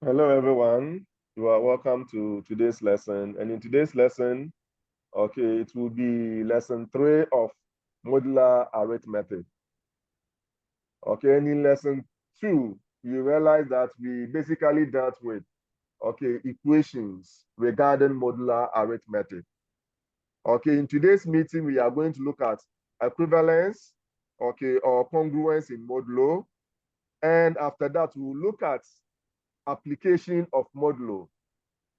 Hello, everyone. You are welcome to today's lesson. And in today's lesson, okay, it will be lesson 3 of modular arithmetic. Okay, and in lesson 2, you realize that we basically dealt with, okay, equations regarding modular arithmetic. Okay, in today's meeting, we are going to look at equivalence, okay, or congruence in modulo. And after that, we'll look at application of modulo.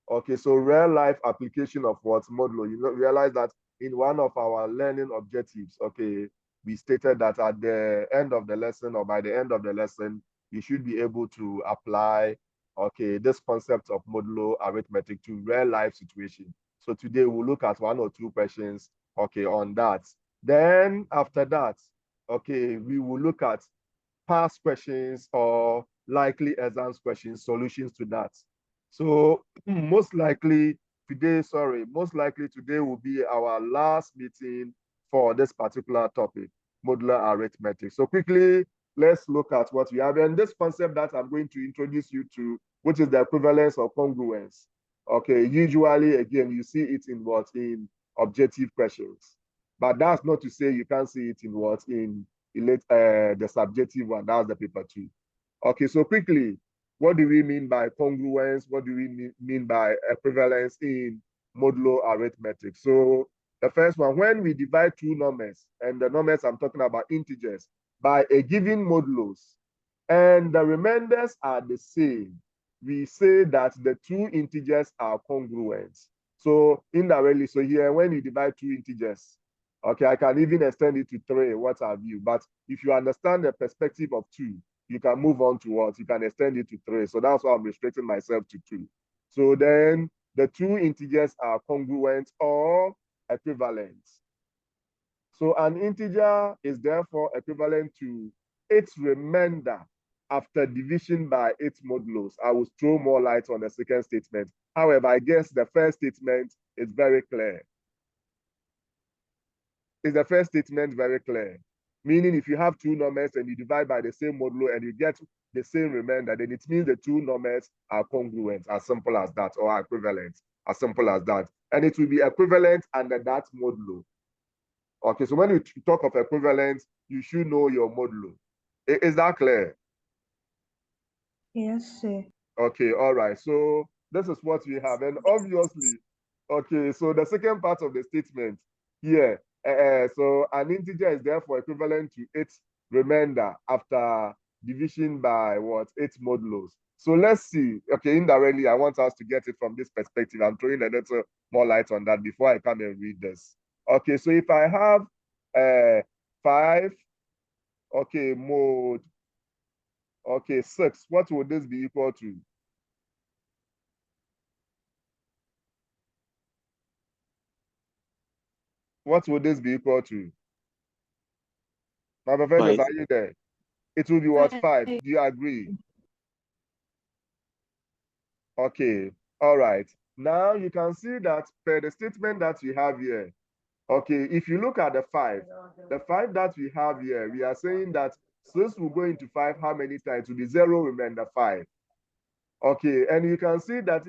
Okay, so real life application of what modulo. You realize that in one of our learning objectives, okay, we stated that at the end of the lesson or by the end of the lesson, you should be able to apply, okay, this concept of modulo arithmetic to real life situation. So today we'll look at 1 or 2 questions, okay, on that. Then after that, okay, we will look at past questions or likely exams questions, solutions to that. So most likely today will be our last meeting for this particular topic, modular arithmetic. So quickly, let's look at what we have. And this concept that I'm going to introduce you to, which is the equivalence or congruence. Okay, usually, again, you see it in what? In objective questions. But that's not to say you can't see it in what? In the subjective one. That's the paper 2. Okay, so quickly, what do we mean by congruence? What do we mean by equivalence in modular arithmetic? So the first one, when we divide 2 numbers, and the numbers I'm talking about integers, by a given modulus, and the remainders are the same, we say that the 2 integers are congruent. So indirectly, so here, when you divide 2 integers, okay, I can even extend it to 3, what have you. But if you understand the perspective of 2, you can move on to what? You can extend it to 3. So that's why I'm restricting myself to 2. So then the 2 integers are congruent or equivalent. So an integer is therefore equivalent to its remainder after division by its modulus. I will throw more light on the second statement. However, I guess the first statement is very clear. Is the first statement very clear? Meaning if you have 2 numbers and you divide by the same modulo and you get the same remainder, then it means the 2 numbers are congruent, as simple as that, or equivalent, as simple as that. And it will be equivalent under that modulo. Okay, so when you talk of equivalence, you should know your modulo. Is that clear? Yes, sir. Okay, all right. So this is what we have. And obviously, okay, so the second part of the statement here, so an integer is therefore equivalent to its remainder after division by what? Its modulus. So let's see. Okay, indirectly, I want us to get it from this perspective. I'm throwing a little more light on that before I come and read this. Okay, so if I have 5, okay, mod, okay, 6, what would this be equal to? What would this be equal to? My professors, 5. are you there? It will be what? 5. Do you agree? Okay. All right. Now you can see that per the statement that we have here. Okay, if you look at the 5 that we have here, we are saying that since we go into 5, how many times? It will be 0 remainder 5. Okay, and you can see that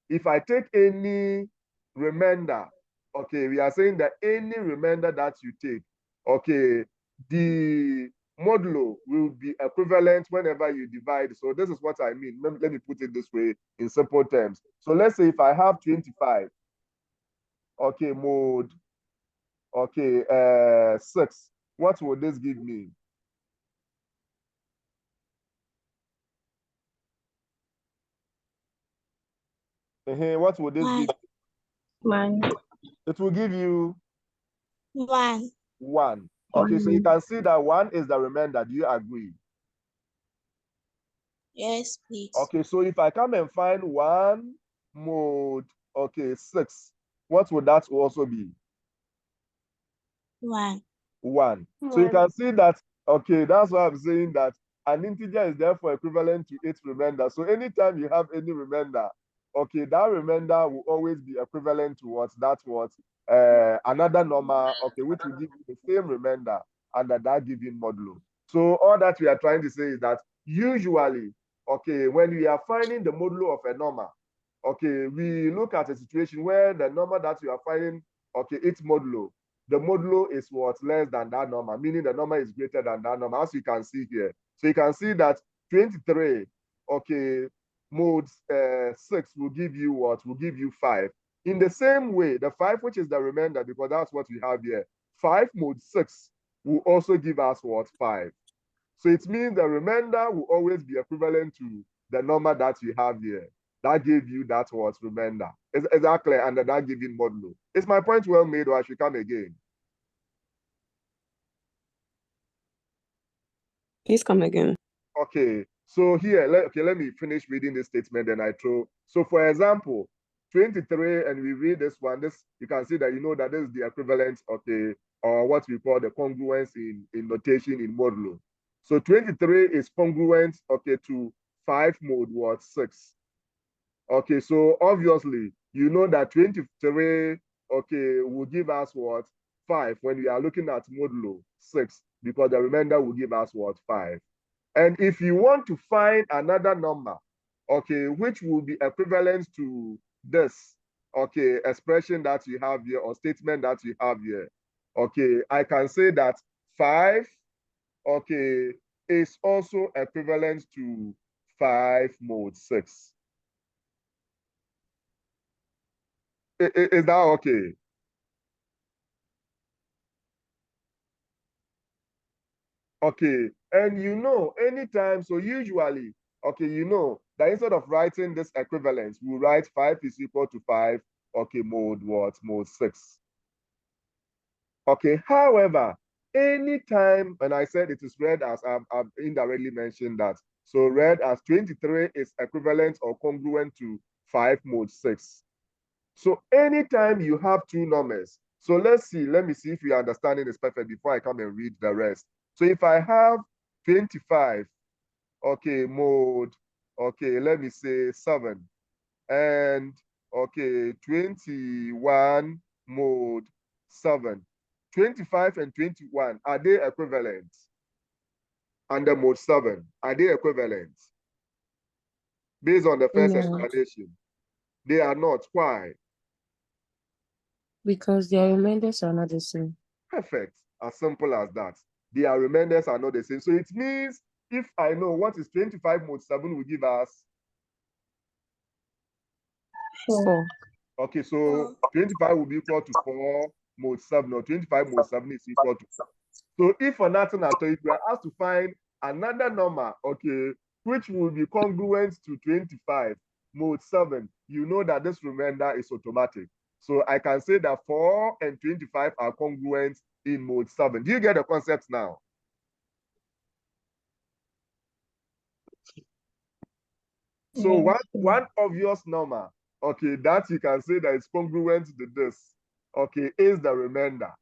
if I take any remainder, okay, we are saying that any remainder that you take, okay, the modulo will be equivalent whenever you divide. So this is what I mean. Let me put it this way in simple terms. So let's say if I have 25, okay, mod, okay, 6, what will this give me? What will this give? 1. It will give you 1. 1. Okay, so you can see that 1 is the remainder. Do you agree? Yes, please. Okay, so if I come and find 1 mod, okay, 6, what would that also be? 1. 1. So you can see that, okay, that's why I'm saying that an integer is therefore equivalent to its remainder. So anytime you have any remainder, okay, that remainder will always be equivalent to what? That what? Another number, okay, which will give you the same remainder under that given modulo. So all that we are trying to say is that usually okay, when we are finding the modulo of a number, okay, we look at a situation where the number that you are finding, okay, its modulo, the modulo is what, less than that number, meaning the number is greater than that number, as you can see here. So you can see that 23, okay, mode 6 will give you what? Will give you 5. In the same way, the 5, which is the remainder, because that's what we have here, 5 mode 6 will also give us what? 5. So it means the remainder will always be equivalent to the number that you have here. That gave you that what remainder. Exactly under that given modulo. Is my point well made, or I should come again? Please come again. Okay, so here, let me finish reading this statement, then I throw. So for example, 23, and we read this one, you can see that you know that this is the equivalent, okay, or what we call the congruence in notation in modulo. So 23 is congruent, okay, to 5 mode what? 6. Okay, so obviously, you know that 23, okay, will give us what? 5 when we are looking at modulo 6, because the remainder will give us what? 5. And if you want to find another number, okay, which will be equivalent to this, okay, expression that you have here or statement that you have here, okay, I can say that 5, okay, is also equivalent to 5 mode 6. Is that okay? Okay, and you know, anytime, so usually, okay, you know, that instead of writing this equivalence, we write 5 is equal to 5, okay, mode what? Mode 6. Okay, however, anytime, and I said it is read as, I've indirectly mentioned that, so read as 23 is equivalent or congruent to 5 mode 6. So anytime you have two numbers, so let me see if your understanding is perfect before I come and read the rest. So if I have 25, okay, mode, okay, let me say 7, and okay, 21 mode 7. 25 and 21, are they equivalent? Under mode 7, are they equivalent? Based on the first explanation, they are not. Why? Because their remainders are not the same. Perfect. As simple as that. Their remainders are not the same. So it means if I know what is 25 mode 7 will give us. 4. Okay, so 25 will be equal to 4 mode 7, or 25 mode 7 is equal to 4. So if for nothing at all, if we are asked to find another number, okay, which will be congruent to 25 mode 7, you know that this remainder is automatic. So I can say that 4 and 25 are congruent in mode 7. Do you get the concept now? So one obvious number, okay, that you can say that is congruent to this, okay, is the remainder.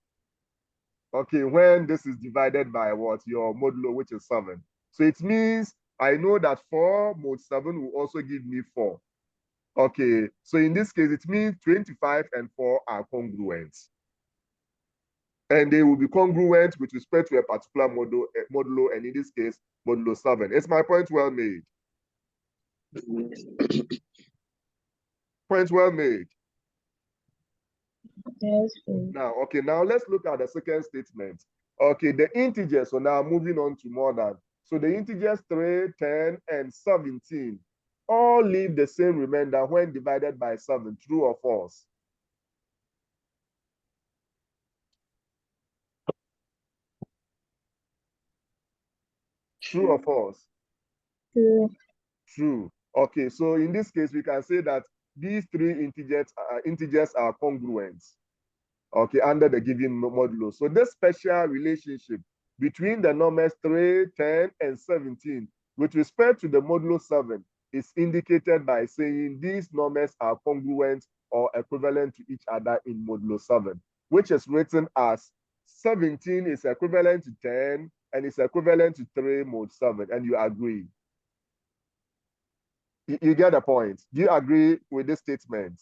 Okay, when this is divided by what? Your modulo, which is 7. So it means I know that 4 mode 7 will also give me 4. Okay, so in this case, it means 25 and 4 are congruent. And they will be congruent with respect to a particular modulo, and in this case, modulo 7. Is my point well made? Point well made. Yes. Now, okay, now let's look at the second statement. Okay, the integers, so now moving on to more than. So the integers 3, 10, and 17 all leave the same remainder when divided by 7, true or false? True or false? True. True. Okay, so in this case, we can say that these three integers are congruent, okay, under the given modulo. So this special relationship between the numbers 3, 10, and 17 with respect to the modulo 7 is indicated by saying these numbers are congruent or equivalent to each other in modulo 7, which is written as 17 is equivalent to 10 and is equivalent to 3 mod 7, and you agree. You get the point. Do you agree with this statement?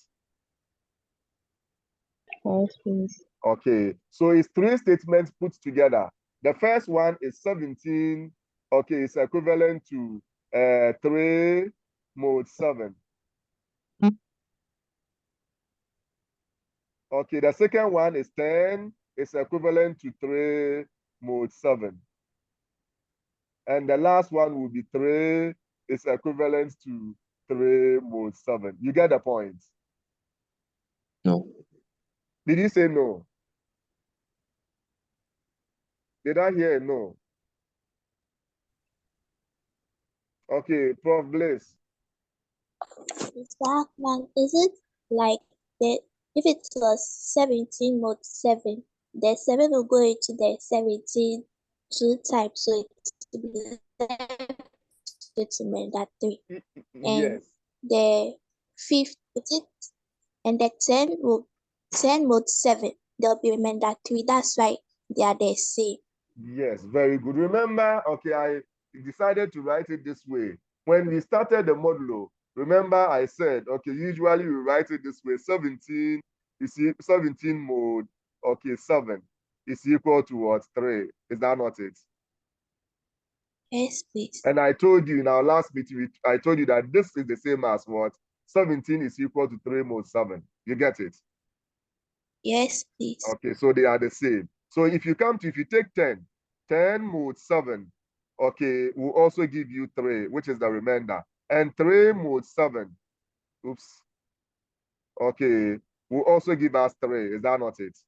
Yes, please. Okay, so it's three statements put together. The first one is 17, okay, it's equivalent to 3 mod 7. Okay, the second one is 10 is equivalent to 3 mod 7. And the last one will be 3 is equivalent to 3 mod 7. You get the point? No. Did you say no? Did I hear a no? Okay, Prof. Bliss. That one, is it like that? If it was 17 mod 7, the 7 will go into the 17 two times, so it will be left with remainder 3. And Yes. the 5th, and the 10 mod 7, there'll be remainder 3. That's why they are the same. Yes, very good. Remember, okay, I decided to write it this way. When we started the modulo, remember I said, okay, usually we write it this way. 17 mod, okay, 7 is equal to what? 3. Is that not it? Yes, please. And I told you in our last meeting, I told you that this is the same as what? 17 is equal to 3 mod 7. You get it? Yes, please. Okay, so they are the same. So if you take 10 mod 7, okay, will also give you 3, which is the remainder. And 3 mod 7, oops, okay, will also give us 3. Is that not it?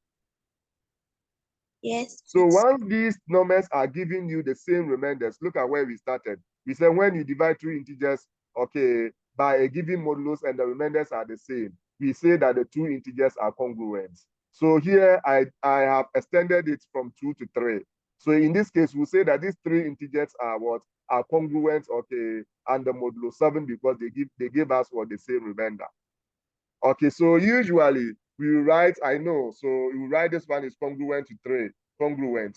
Yes. So Please. once these numbers are giving you the same remainders, look at where we started. We said when you divide two integers, okay, by a given modulus and the remainders are the same, we say that the two integers are congruent. So here I have extended it from 2 to 3. So in this case, we'll say that these 3 integers are what? Are congruent, okay, and the modulo 7 because they give us what? The same remainder. Okay, so usually we write, I know, so you write this one is congruent to 3. Congruent.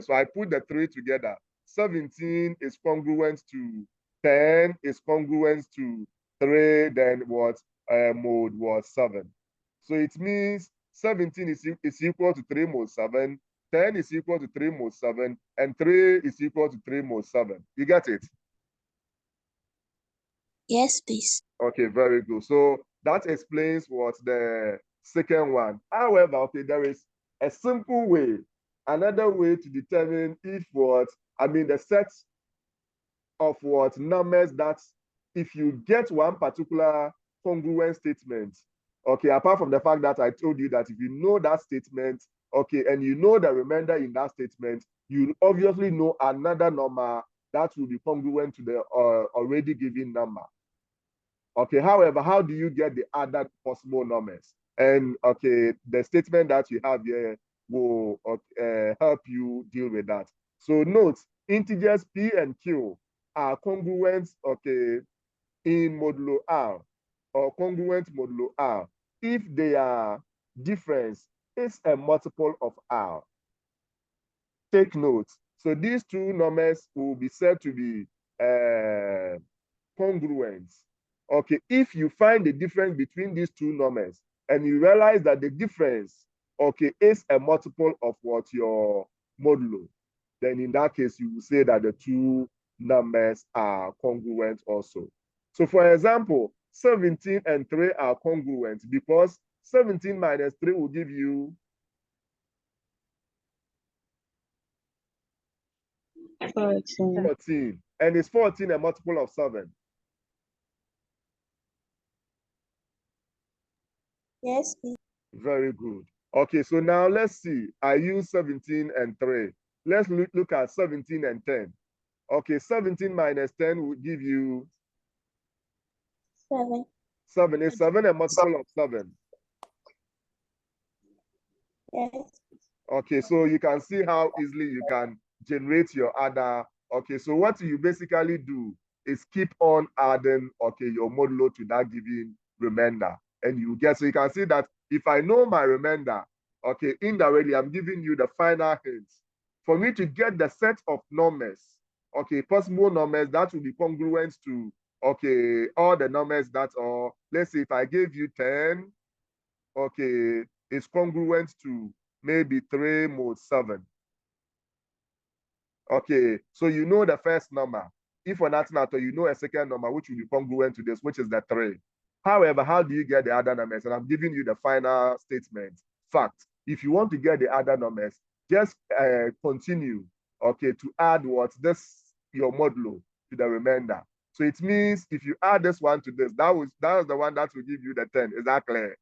So I put the 3 together. 17 is congruent to 10 is congruent to 3, then what? Mode was 7. So it means 17 is equal to 3 mod 7, 10 is equal to 3 mod 7, and 3 is equal to 3 mod 7. You get it? Yes, please. Okay, very good. So that explains what the second one. However, okay, there is a simple way, another way to determine if what, I mean, the set of what numbers that if you get one particular congruent statement, okay, apart from the fact that I told you that if you know that statement, okay, and you know the remainder in that statement, you obviously know another number that will be congruent to the already given number. Okay, however, how do you get the other possible numbers? And okay, the statement that you have here will help you deal with that. So note, integers P and Q are congruent, okay, in modulo R or congruent modulo R if their difference is a multiple of R. Take note. So these two numbers will be said to be congruent. Okay, if you find the difference between these two numbers and you realize that the difference, okay, is a multiple of what your modulo, then in that case, you will say that the two numbers are congruent also. So for example, 17 and 3 are congruent because 17 minus 3 will give you 14. And is 14 a multiple of 7? Yes, please. Very good. Okay, so now let's see. I use 17 and 3. Let's look at 17 and 10. Okay, 17 minus 10 will give you 7. 7. Is 7 a multiple of 7? Yes. Okay, so you can see how easily you can generate your other. Okay, so what you basically do is keep on adding, okay, your modulo to that given remainder. And you get, so you can see that if I know my remainder, okay, indirectly, I'm giving you the final hints. For me to get the set of numbers, okay, possible numbers that will be congruent to, okay, all the numbers that are, let's say if I gave you 10, okay, it's congruent to maybe 3 mod 7. Okay, so you know the first number. if for nothing at all, you know a second number which will be congruent to this, which is the 3. However, how do you get the other numbers? And I'm giving you the final statement. Fact. If you want to get the other numbers, just continue, okay, to add what this your modulo to the remainder. So it means if you add this one to this, that was the one that will give you the 10. Is that clear?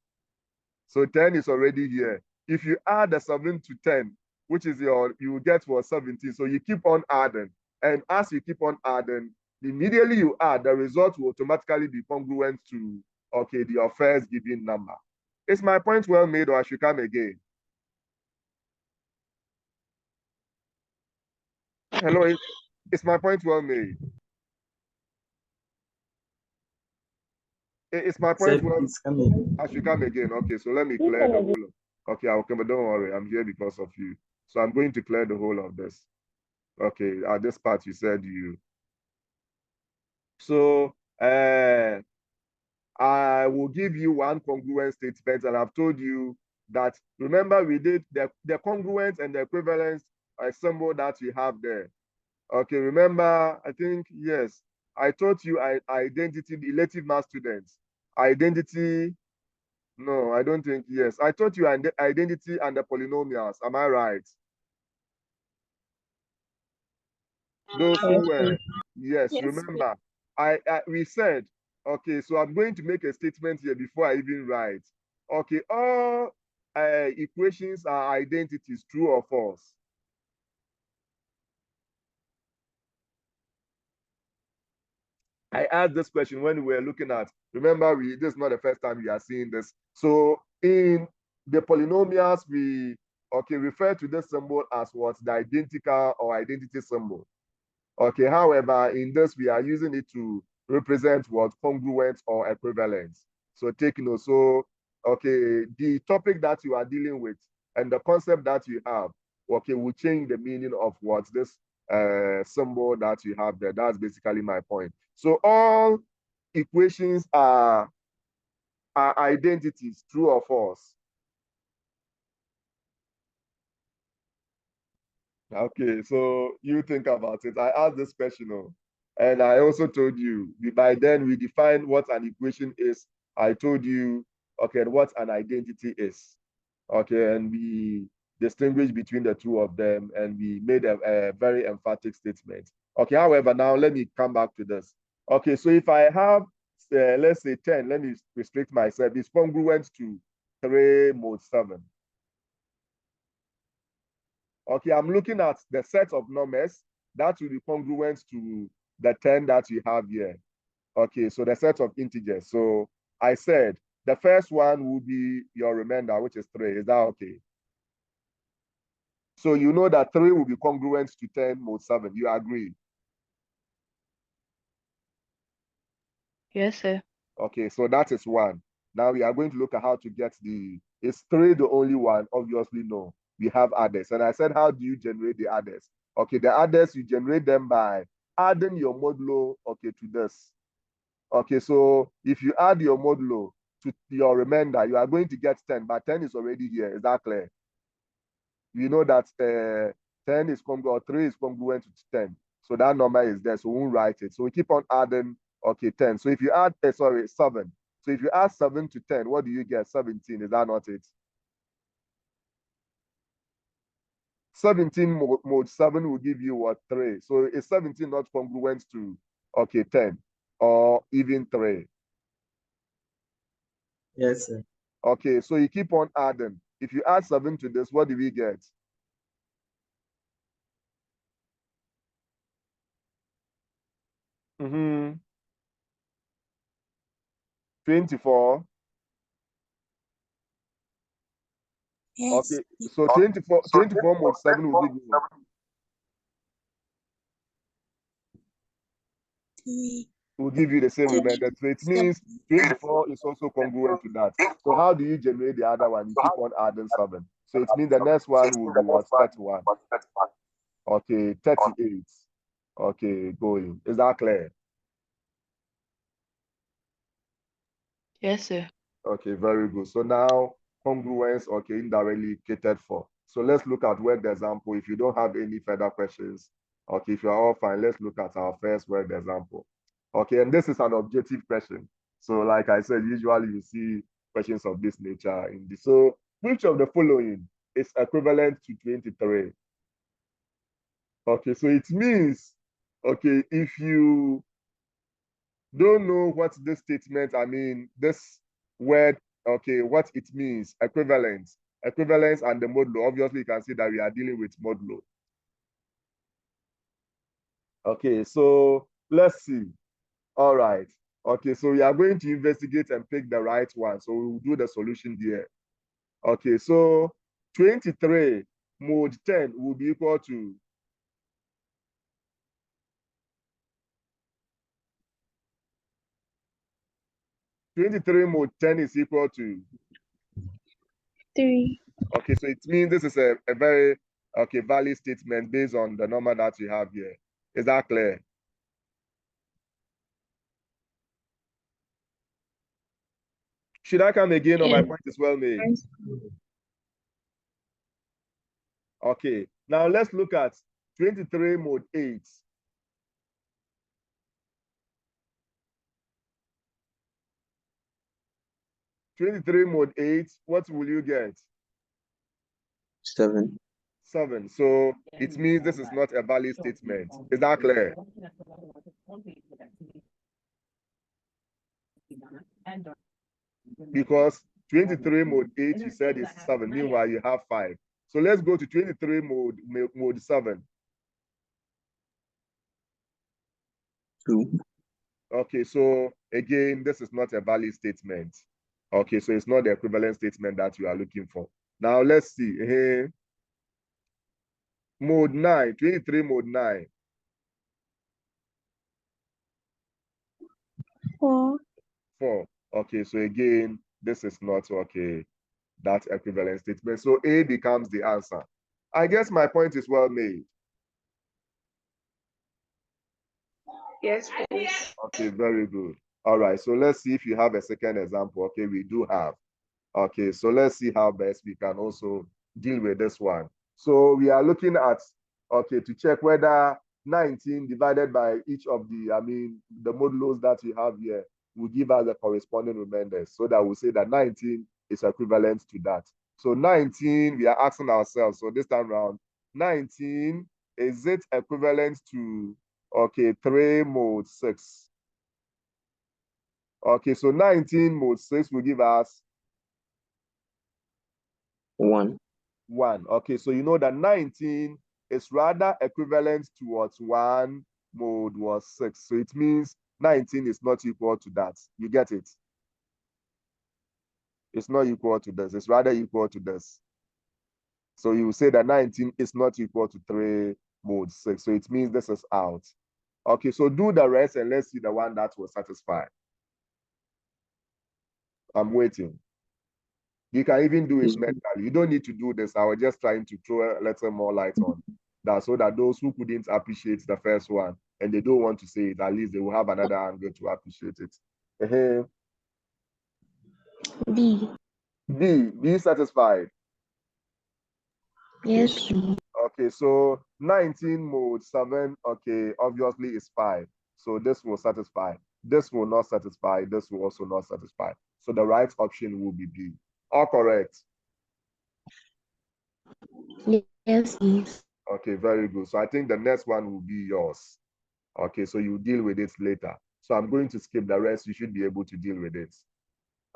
So 10 is already here. If you add the 7 to 10, which is you will get for 17. So you keep on adding. And as you keep on adding, immediately you add, the result will automatically be congruent to, okay, your first given number. Is my point well made, or I should come again? Hello, is my point well made? Is my point well made? I should come again. Okay, so let me clear the whole of, okay, I'll come, but don't worry, I'm here because of you. So I'm going to clear the whole of this. Okay, at this part you said you. So I will give you one congruent statement, and I've told you that, remember we did the congruence and the equivalence symbol that you have there. Okay, remember, I think, yes, I taught you identity, the elective math students. Identity, no, I don't think, yes. I taught you identity and the polynomials, am I right? Those who were, yes, remember, we said, okay, so I'm going to make a statement here before I even write. Okay, all equations are identities, true or false? I asked this question when we were looking at, remember, this is not the first time we are seeing this. So in the polynomials, we, okay, refer to this symbol as what? The identical or identity symbol. Okay, however, in this, we are using it to represent what? Congruence or equivalence. So take note. So, okay, the topic that you are dealing with and the concept that you have, okay, will change the meaning of what this symbol that you have there. That's basically my point. So all equations are identities, true or false? Okay, so you think about it. I asked this question, and I also told you, by then we defined what an equation is. I told you, okay, what an identity is. Okay, and we distinguished between the two of them, and we made a very emphatic statement. Okay, however, now let me come back to this. Okay, so if I have, let's say 10, let me restrict myself, it's congruent to 3 mod 7. Okay, I'm looking at the set of numbers that will be congruent to the 10 that you have here. Okay, so the set of integers. So I said the first one will be your remainder, which is 3. Is that okay? So you know that 3 will be congruent to 10 mod 7. You agree? Yes, sir. Okay, so that is 1. Now we are going to look at how to get is 3 the only one? Obviously, no. We have others. And I said, how do you generate the others? Okay, the others, you generate them by adding your modulo, okay, to this. Okay, so if you add your modulo to your remainder, you are going to get 10, but 10 is already here. Is that clear? You know that 10 is congruent, 3 is congruent to 10. So that number is there, so we won't write it. So we keep on adding, okay, 10. So if you add, 7. So if you add 7 to 10, what do you get? 17. Is that not it? 17 mod 7 will give you what? 3. So is 17 not congruent to, okay, 10 or even 3? Yes, sir. Okay, so you keep on adding. If you add 7 to this, what do we get? Mm-hmm. 24. Yes. Okay, so 24 mod 7 will give you what? Will give you the same remainder. So it means 24 is also congruent to that. So how do you generate the other one? You keep on adding 7. So it means the next one will be what? 31. Okay, 38. Okay, going. Is that clear? Yes, sir. Okay, very good. So now congruence, okay, indirectly catered for. So let's look at work example. If you don't have any further questions, Okay, if you're all fine, let's look at our first word example. Okay, and this is an objective question. So like I said, usually you see questions of this nature in this. So which of the following is equivalent to 23? Okay, so it means, okay, if you don't know what this statement, I mean, this word, okay, what it means, equivalence and the modulo, obviously you can see that we are dealing with modulo. Okay, so let's see. All right. Okay, so we are going to investigate and pick the right one. So we'll do the solution here. Okay, so 23 mod 10 will be equal to 23 mod 10 is equal to 3. Okay, so it means this is a very valid statement based on the number that you have here. Is that clear? Should I come again, or my point is well made? Okay, now let's look at 23 mod 8. 23 mod 8, what will you get? 7. 7. So it means this is not a valid statement. Is that clear? Because 23 mod 8, you said is 7. Meanwhile, you have 5. So let's go to 23 mod 7. 2. Okay, so again, this is not a valid statement. Okay, so it's not the equivalent statement that you are looking for. Now let's see. Mode 9, 23 mode 9. 4. 4. Okay, so again, this is not that equivalent statement. So A becomes the answer. I guess my point is well made. Yes, please. Okay, very good. All right, so let's see if you have a second example. Okay, we do have. Okay, so let's see how best we can also deal with this one. So we are looking at, to check whether 19 divided by each of the modulos that you have here will give us the corresponding remainders, so that we'll say that 19 is equivalent to that. So 19, we are asking ourselves, so this time around, 19, is it equivalent to, 3 mod 6? Okay, so 19 mod 6 will give us 1. 1. Okay, so you know that 19 is rather equivalent to what 1 mod was 6. So it means 19 is not equal to that. You get it? It's not equal to this. It's rather equal to this. So you say that 19 is not equal to 3 mod 6. So it means this is out. Okay, so do the rest and let's see the one that will satisfy. I'm waiting. You can even do it mentally. You don't need to do this. I was just trying to throw a little more light on that, so that those who couldn't appreciate the first one and they don't want to say it, at least they will have another angle to appreciate it. B. Be satisfied. Yes, please. Okay, so 19 mod 7, okay, obviously is 5. So this will satisfy. This will not satisfy. This will also not satisfy. So the right option will be B. All correct. Yes, please. Okay, very good. So I think the next one will be yours. Okay, so you deal with it later. So I'm going to skip the rest. You should be able to deal with it.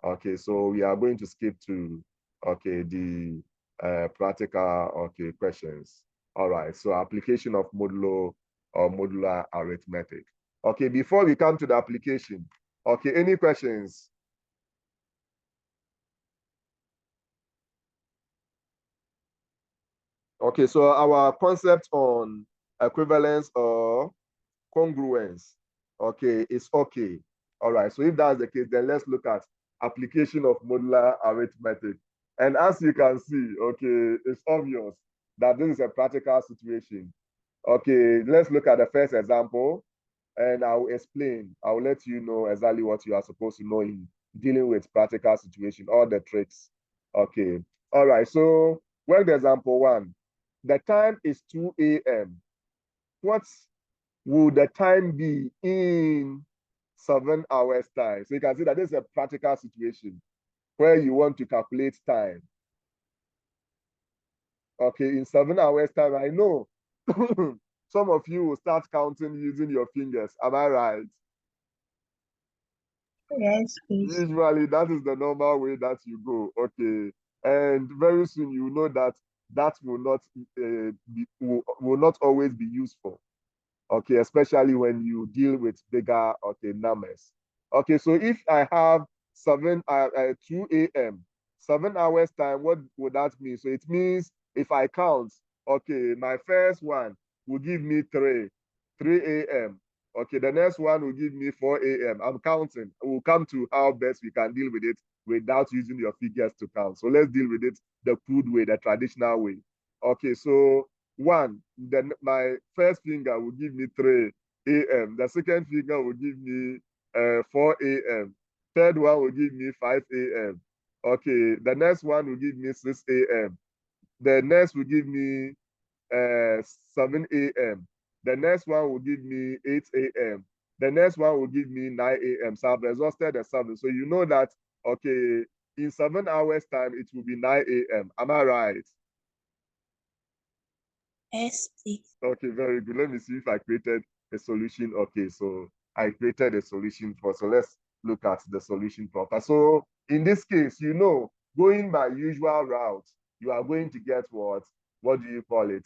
Okay, so we are going to skip to, the practical, questions. All right, so application of modulo or modular arithmetic. Okay, before we come to the application, any questions? Okay, so our concept on equivalence or congruence, is okay. All right, so if that's the case, then let's look at application of modular arithmetic. And as you can see, it's obvious that this is a practical situation. Okay, let's look at the first example and I'll explain. I'll let you know exactly what you are supposed to know in dealing with practical situation, all the tricks. Okay, all right, so work the example 1. The time is 2 a.m. what would the time be in 7 hours time? So you can see that this is a practical situation where you want to calculate time. Okay, in 7 hours time, I know some of you will start counting using your fingers. Am I right? Yes, please. Usually, that is the normal way that you go. Okay, and very soon you know that that will not will not always be useful. Okay, especially when you deal with bigger numbers. Okay, so if I have 2 a.m. 7 hours time, what would that mean? So it means if I count, okay, my first one will give me 3 a.m. Okay, the next one will give me 4 a.m. I'm counting. We'll come to how best we can deal with it without using your figures to count. So let's deal with it the crude way, the traditional way. Okay, so 1, then my first finger will give me 3 a.m. The second finger will give me 4 a.m. Third one will give me 5 a.m. Okay, the next one will give me 6 a.m. The next will give me 7 a.m. The next one will give me 8 a.m. The next one will give me 9 a.m. So I've exhausted the 7. So you know that, okay, in 7 hours time, it will be 9 a.m. Am I right? Yes, please. Okay, very good. Let me see if I created a solution. Okay, so I created a solution for, so let's look at the solution proper. So in this case, you know, going by usual route, you are going to get what do you call it?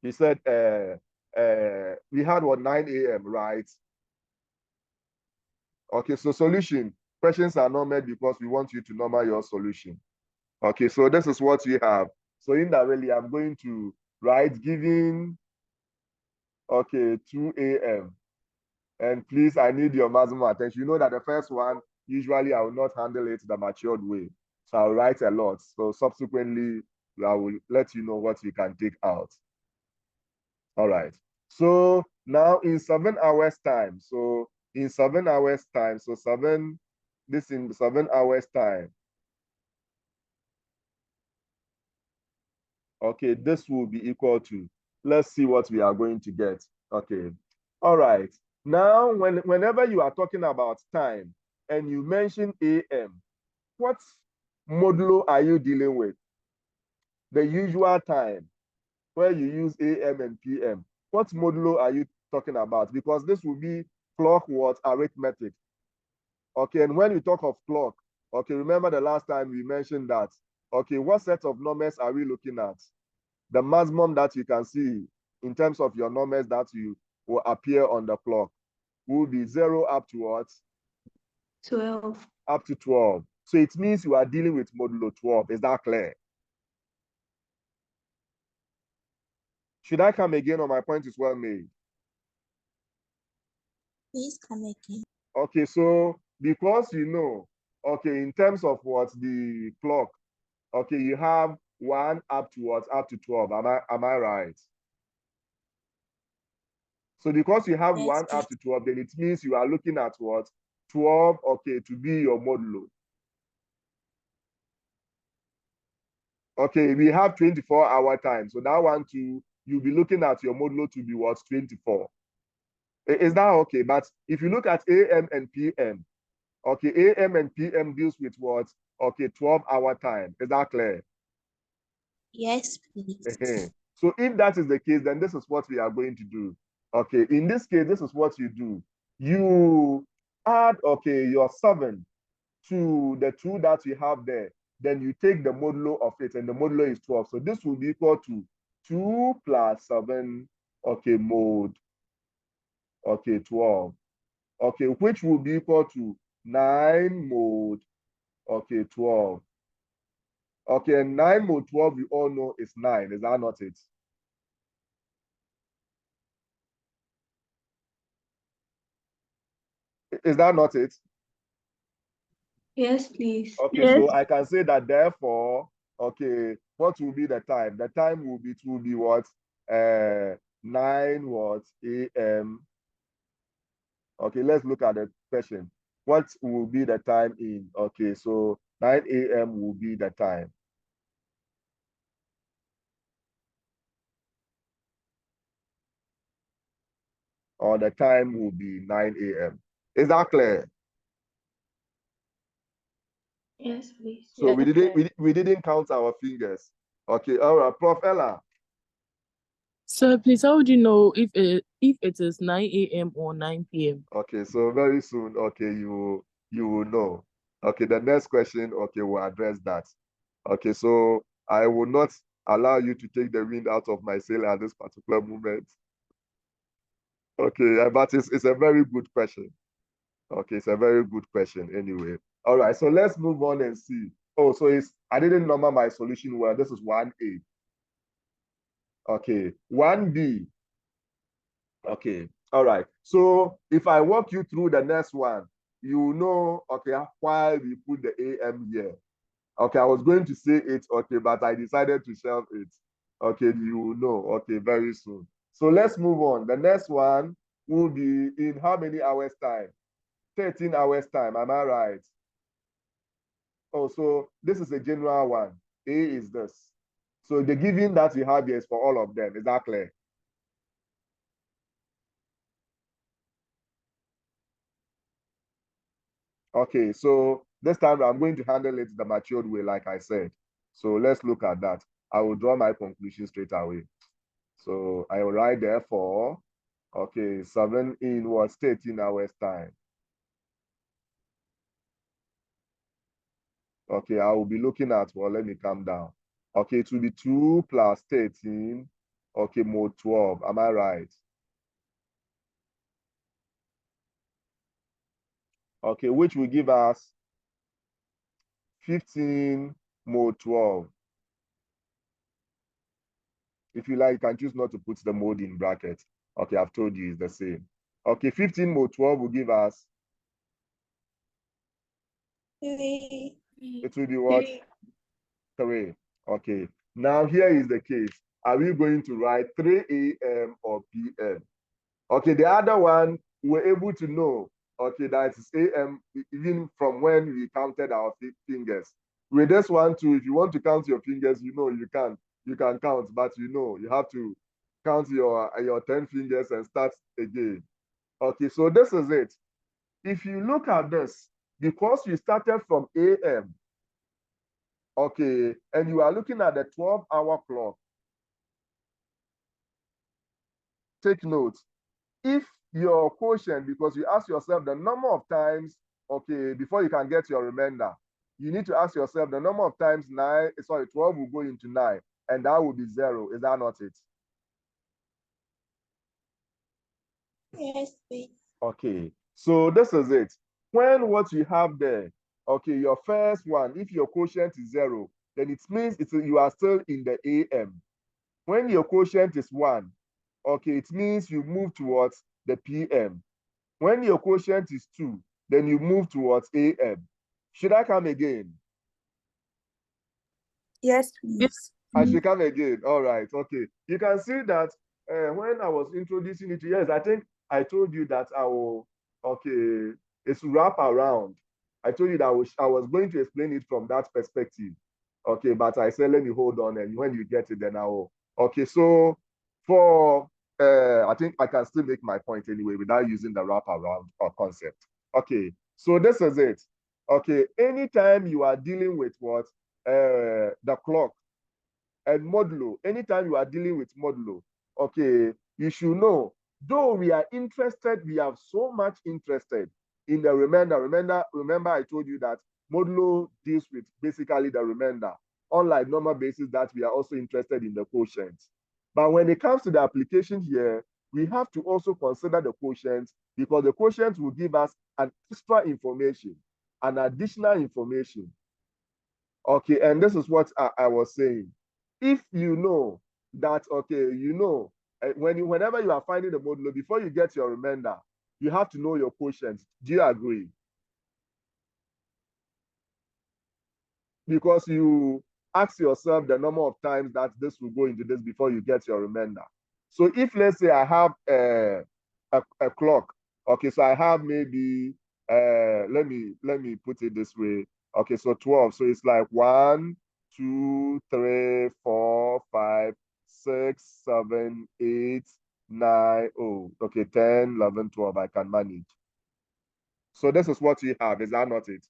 He said we had 9 a.m., right? Okay, so solution. Questions are numbered because we want you to number your solution. Okay, so this is what we have. So indirectly, I'm going to write giving, okay, 2 a.m. And please, I need your maximum attention. You know that the first one, usually I will not handle it the matured way. So I'll write a lot. So subsequently, I will let you know what you can take out. All right. So now in 7 hours time, so in 7 hours time, so this in 7 hours time. Okay, this will be equal to, let's see what we are going to get. Okay. All right. Now, whenever you are talking about time and you mention AM, what modulo are you dealing with? The usual time where you use AM and PM. What modulo are you talking about? Because this will be clock what? Arithmetic. Okay, and when you talk of clock, okay, remember the last time we mentioned that. Okay, what set of numbers are we looking at? The maximum that you can see in terms of your numbers that you will appear on the clock will be 0 up to what? 12. Up to 12. So it means you are dealing with modulo 12. Is that clear? Should I come again or my point is well made? Please come again. Okay, so because you know, okay, in terms of what the clock, okay, you have 1 up to what? Up to 12. Am I right? So because you have Yes, 1 up to 12, then it means you are looking at what? 12, okay, to be your modulo. Okay, we have 24-hour time. So that one too, you'll be looking at your modulo to be what? 24. Is that okay? But if you look at AM and PM, okay, AM and PM deals with what? Okay, 12-hour time. Is that clear? yes, please. So if that is the case, then this is what we are going to do. Okay, in this case, this is what you do. You add, okay, your 7 to the 2 that you have there. Then you take the modulo of it, and the modulo is 12. So this will be equal to 2 plus 7, okay, mod, okay, 12. Okay, which will be equal to 9 mod, okay, 12. Okay, and 9 mod 12, we all know is 9. Is that not it? Is that not it? Yes, please. Okay, Yes. so I can say that therefore, okay, what will be the time? The time will be what? 9 what? AM. Okay, let's look at the question. What will be the time in? Okay, so 9 AM will be the time. or the time will be 9 a.m. Is that clear? Yes, please. So Yes, we didn't count our fingers. Okay, all right, Prof. Ella. So please, how would you know if it is 9 a.m. or 9 p.m.? Okay, so very soon, okay, you will know. Okay, the next question, okay, will address that. Okay, so I will not allow you to take the wind out of my sail at this particular moment. Okay, but it's a very good question. Okay, it's a very good question anyway. All right, so let's move on and see. Oh, so I didn't number my solution well. This is 1A. Okay, 1B. Okay, all right. So if I walk you through the next one, you know, okay, why we put the AM here. Okay, I was going to say it, okay, but I decided to shelve it. Okay, you will know, okay, very soon. So let's move on. The next one will be in how many hours time? 13 hours time, am I right? Oh, so this is a general one. A is this. So the given that you have here is for all of them. Is that clear? Okay, so this time I'm going to handle it the matured way, like I said. So let's look at that. I will draw my conclusion straight away. So I will write therefore, okay, 7 in what 13 hours time. Okay, I will be looking at, well, let me calm down. Okay, it will be 2 plus 13, okay, mode 12, am I right? Okay, which will give us 15 mode 12. If you like, you can choose not to put the mode in brackets. Okay, I've told you it's the same. Okay, 15 mode 12 will give us, 3. it will be what? 3. Okay, now here is the case. Are we going to write 3 a.m. or p.m.? Okay, the other one, we're able to know, okay, that it's a.m. even from when we counted our fingers. With this one too, if you want to count your fingers, you know you can count, but you know you have to count your 10 fingers and start again. Okay, so this is it. If you look at this, because you started from a.m., okay, and you are looking at the 12-hour clock, take note. If your quotient, because you ask yourself the number of times, okay, before you can get your remainder, you need to ask yourself the number of times 12 will go into 9, and that will be 0. Is that not it? Yes, please. Okay, so this is it. When what you have there, okay, your first one, if your quotient is 0, then it means you are still in the AM. When your quotient is 1, okay, it means you move towards the PM. When your quotient is 2, then you move towards AM. Should I come again? Yes, please. Yes. I should come again. All right. Okay. You can see that when I was introducing it, yes, I think I told you that I will, okay, it's wrap around. I told you that I was going to explain it from that perspective. Okay, but I said, let me hold on, and when you get it, then I will. Okay, so for, I think I can still make my point anyway without using the wrap around or concept. Okay, so this is it. Okay, anytime you are dealing with what? The clock and modulo, anytime you are dealing with modulo, okay, you should know, though we are interested, we have so much interested in the remainder. Remember I told you that modulo deals with basically the remainder, unlike normal basis that we are also interested in the quotient. But when it comes to the application here, we have to also consider the quotient, because the quotient will give us an extra information, an additional information. Okay, and this is what I was saying. If you know that, okay, you know, whenever you are finding the modulo, before you get your remainder, you have to know your quotient. Do you agree? Because you ask yourself the number of times that this will go into this before you get your remainder. So if, let's say, I have a clock, okay, so I have maybe, let me put it this way. Okay, so 12. So it's like 1, 2, 3, 4, 5, 6, 7, 8, 9, oh, okay, 10, 11, 12, I can manage. So this is what we have, is that not it?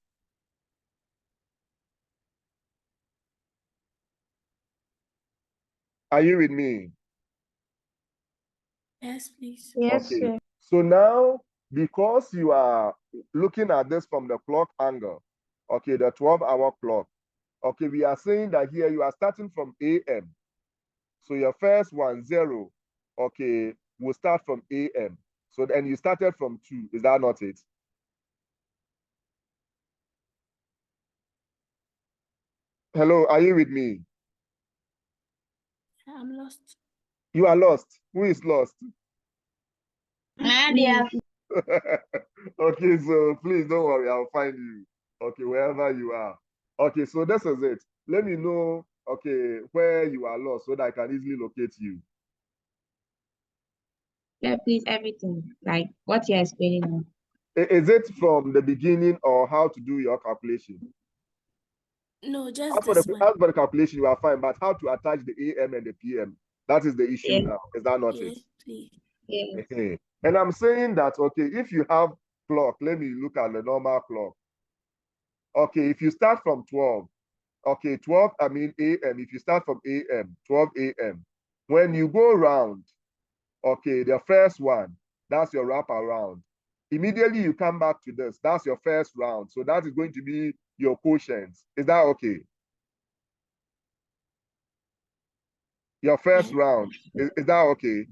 Are you with me? Yes, please. Yes, Okay. sir. So now, because you are looking at this from the clock angle, okay, the 12-hour clock, okay, we are saying that here you are starting from AM. So your first one, 0, okay, will start from AM. So then you started from 2. Is that not it? Hello, are you with me? I'm lost. You are lost. Who is lost? Nadia. Okay, so please don't worry, I'll find you. Okay, wherever you are. Okay, so this is it. Let me know, okay, where you are lost so that I can easily locate you. Yeah, please, everything. Like what you're explaining now. Is it from the beginning or how to do your calculation? No, just As for this one. the calculation, you are fine, but how to attach the AM and the PM? That is the issue Yeah. now. Is that not Yes, please. Yeah. it? And I'm saying that, okay, if you have clock, let me look at the normal clock. Okay, if you start from 12, okay, 12, I mean AM, if you start from AM, 12 AM, when you go around, okay, the first one, that's your wrap around. Immediately you come back to this, that's your first round. So that is going to be your quotient. Is that okay? Your first Yes. round, is that okay?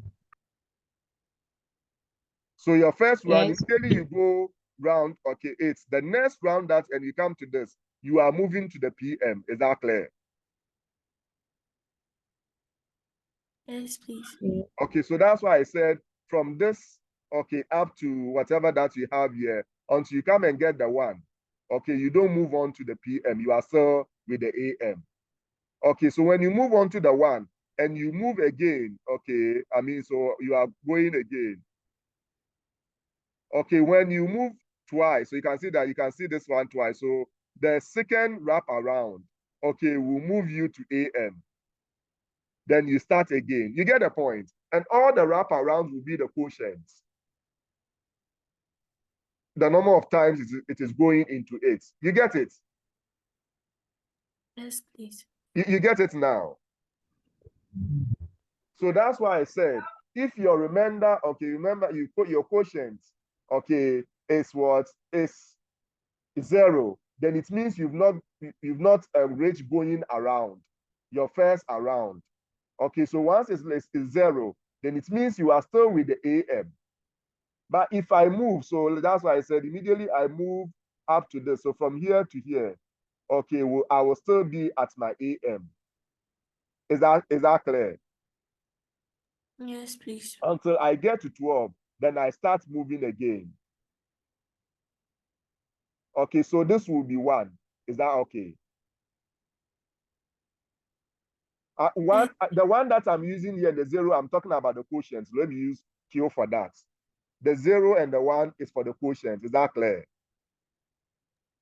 So your first round, Yes. immediately you go round, okay, 8. The next round that, and you come to this, you are moving to the PM. Is that clear? Yes, please. Yeah. Okay, so that's why I said from this, okay, up to whatever that you have here, until you come and get the 1, okay, you don't move on to the PM, you are still with the AM. Okay, so when you move on to the 1 and you move again, okay, I mean, so you are going again. Okay, when you move twice, so you can see that you can see this one twice. So the second wrap around, okay, will move you to AM. Then you start again. You get the point. And all the wraparounds will be the quotients. The number of times it is going into 8. You get it? Yes, please. You get it now. So that's why I said, if you remember, okay, remember you put your quotient, okay, is what is 0, then it means you've not reached going around your first around. Okay, so once it's 0, then it means you are still with the AM. But if I move, so that's why I said immediately I move up to this. So from here to here, okay, well, I will still be at my AM. Is that clear? Yes, please. Until I get to 12, then I start moving again. Okay, so this will be 1. Is that okay? The one that I'm using here, the 0, I'm talking about the quotient. Let me use Q for that. The 0 and the 1 is for the quotient. Is that clear?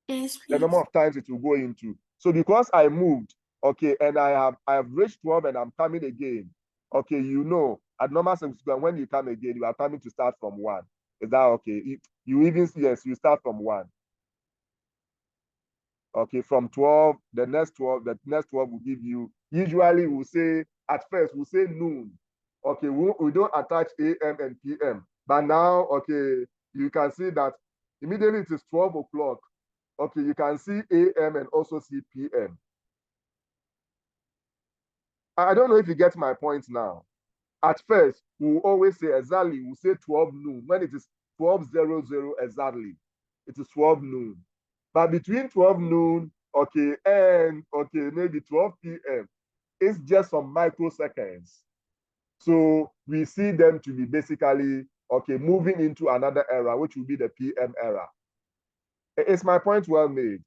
Yes, The please. number of times it will go into. So because I moved, okay, and I have reached 12 and I'm coming again, okay, you know, at normal circumstances, when you come again, you are coming to start from 1. Is that okay? You even, yes, you start from 1. Okay, from 12, the next 12 will give you, usually we'll say, at first, we'll say noon. Okay, we don't attach AM and PM. But now, okay, you can see that immediately it is 12 o'clock. Okay, you can see AM and also see PM. I don't know if you get my point now. At first, we'll always say exactly, we'll say 12 noon. When it is 12:00 exactly, it is 12 noon. But between 12 noon, okay, and okay, maybe 12 p.m., it's just some microseconds. So we see them to be basically, okay, moving into another era, which will be the PM era. Is my point well made?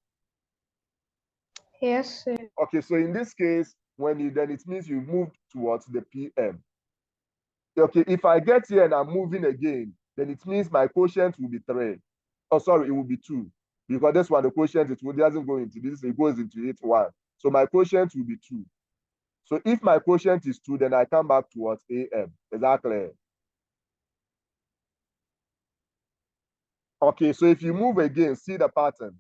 Yes, sir. Okay, so in this case, then it means you moved towards the PM. Okay, if I get here and I'm moving again, then it means my quotient will be 3. Oh, sorry, it will be 2. Because this one, the quotient, it doesn't go into this, it goes into it 1. So my quotient will be 2. So if my quotient is 2, then I come back towards AM. Is that clear? Okay, so if you move again, see the pattern.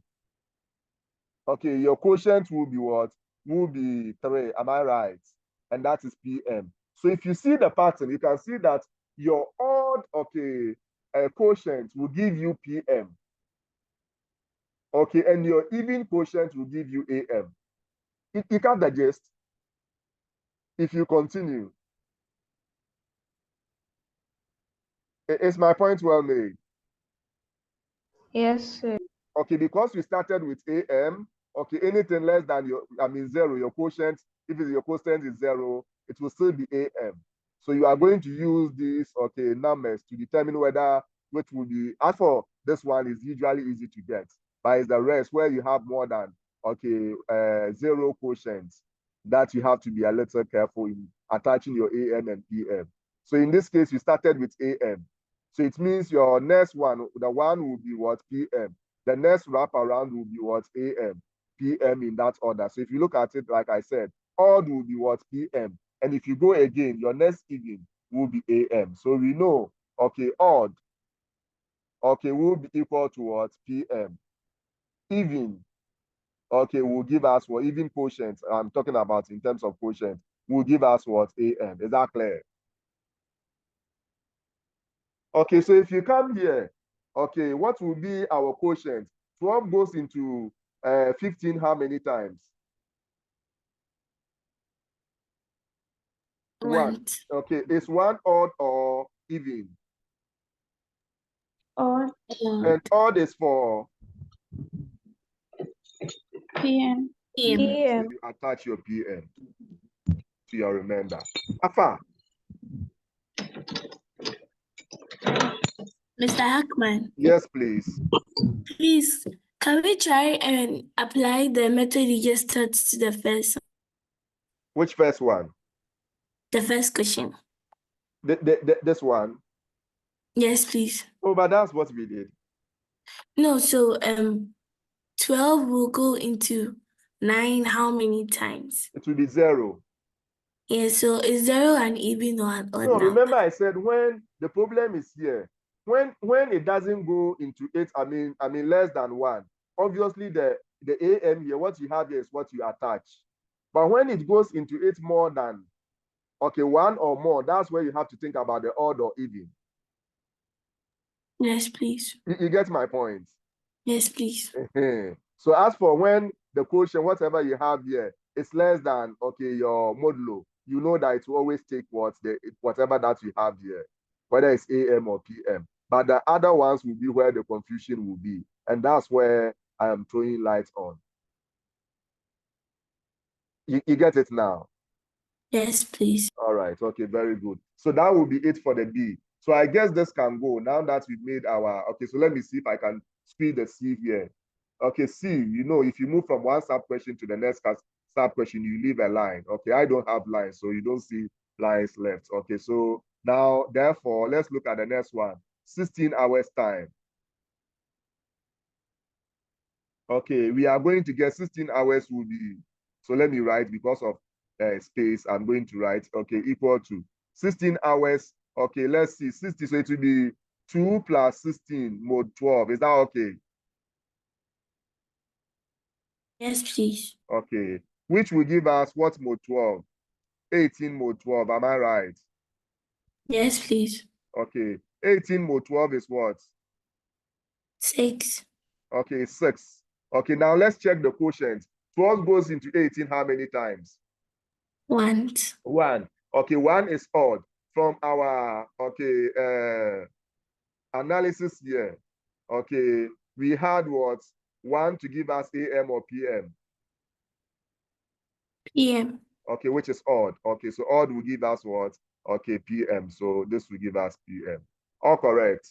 Okay, your quotient will be what? Will be 3, am I right? And that is PM. So if you see the pattern, you can see that your odd, okay, quotient will give you PM. Okay, and your even quotient will give you AM. You can't digest if you continue. Is my point well made? Yes, sir. Okay, because we started with AM, okay, anything less than your, 0, your quotient, if your quotient is 0, it will still be AM. So you are going to use these, okay, numbers to determine whether which will be, as for this one is usually easy to get, but it's the rest where you have more than, okay, 0 quotients that you have to be a little careful in attaching your AM and PM. So in this case, you started with AM. So it means your next one, the one will be what? PM. The next wrap around will be what? AM, PM in that order. So if you look at it, like I said, odd will be what? PM. And if you go again, your next even will be AM. So we know, okay, odd, okay, will be equal to what? PM. Even, okay, will give us what? Even quotient, I'm talking about in terms of quotient, will give us what? AM. Is that clear? Okay, so if you come here, okay, what will be our quotient? 12 goes into 15 how many times? 1. Okay, is 1 odd or even? Odd. And odd is for PM. PM. so you attach your PM to your remainder. Afa, Mr. Hackman, yes, please. please, can we try and apply the method you just taught to the first Which first one? question? This one. Yes, please. Oh, but that's what we did. No, so 12 will go into 9 how many times? It will be 0. Yeah, so is 0 an even or an odd No, number? remember I said when the problem is here, when it doesn't go into 8, I mean less than 1. Obviously the AM here, what you have here is what you attach. But when it goes into 8 more than, okay, 1 or more, that's where you have to think about the odd or even. Yes, please. You get my point? Yes, please. So as for when the quotient, whatever you have here, is less than, okay, your modulo, you know that it will always take whatever that you have here, whether it's AM or PM. But the other ones will be where the confusion will be. And that's where I am throwing light on. You get it now? Yes, please. All right. Okay, very good. So that will be it for the B. So I guess this can go now that we've made our, okay, so let me see if I can speed the C here. Okay, C, you know, if you move from one sub question to the next sub question, you leave a line. Okay, I don't have lines, so you don't see lines left. Okay, so now, therefore, let's look at the next one. 16 hours time. Okay, we are going to get 16 hours will be, so let me write because of space, I'm going to write, okay, equal to 16 hours. Okay, let's see, 60, so it will be 2 plus 16 mod 12. Is that okay? Yes, please. Okay, which will give us what mod 12? 18 mod 12, am I right? Yes, please. Okay, 18 mod 12 is what? 6. Okay, 6. Okay, now let's check the quotient. 12 goes into 18 how many times? 1. 1. Okay, 1 is odd. From our, okay, analysis here, okay, we had what? 1 to give us AM or PM? PM. Okay, which is odd. Okay, so odd will give us what? Okay, PM. So this will give us PM. All correct.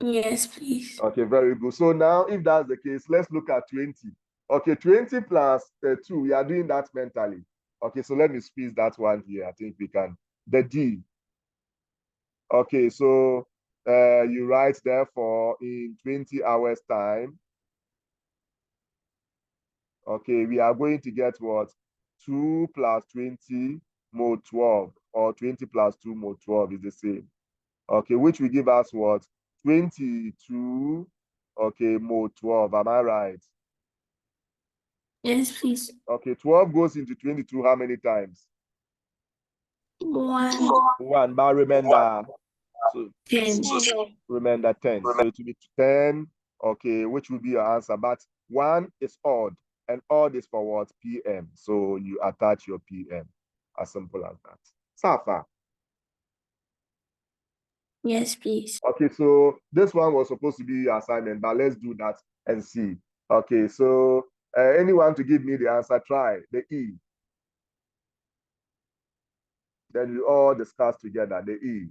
Yes, please. Okay, very good. So now, if that's the case, let's look at 20. Okay, 20 plus 2, we are doing that mentally. Okay, so let me squeeze that one here. I think we can. The D. Okay, so you write therefore in 20 hours time. Okay, we are going to get what? 2 plus 20 mod 12, or 20 plus 2 mod 12 is the same. Okay, which will give us what? 22, okay, mode 12. Am I right? Yes, please. Okay, 12 goes into 22 how many times? 1, 1, but remember, so 10. remember 10. So it will be 10, okay, which will be your answer. But 1 is odd, and odd is for what? PM. So you attach your PM. As simple as that. Safa. Yes, please. Okay, so this one was supposed to be your assignment, but let's do that and see. Okay, so anyone to give me the answer, try the E. Then we all discuss together the E.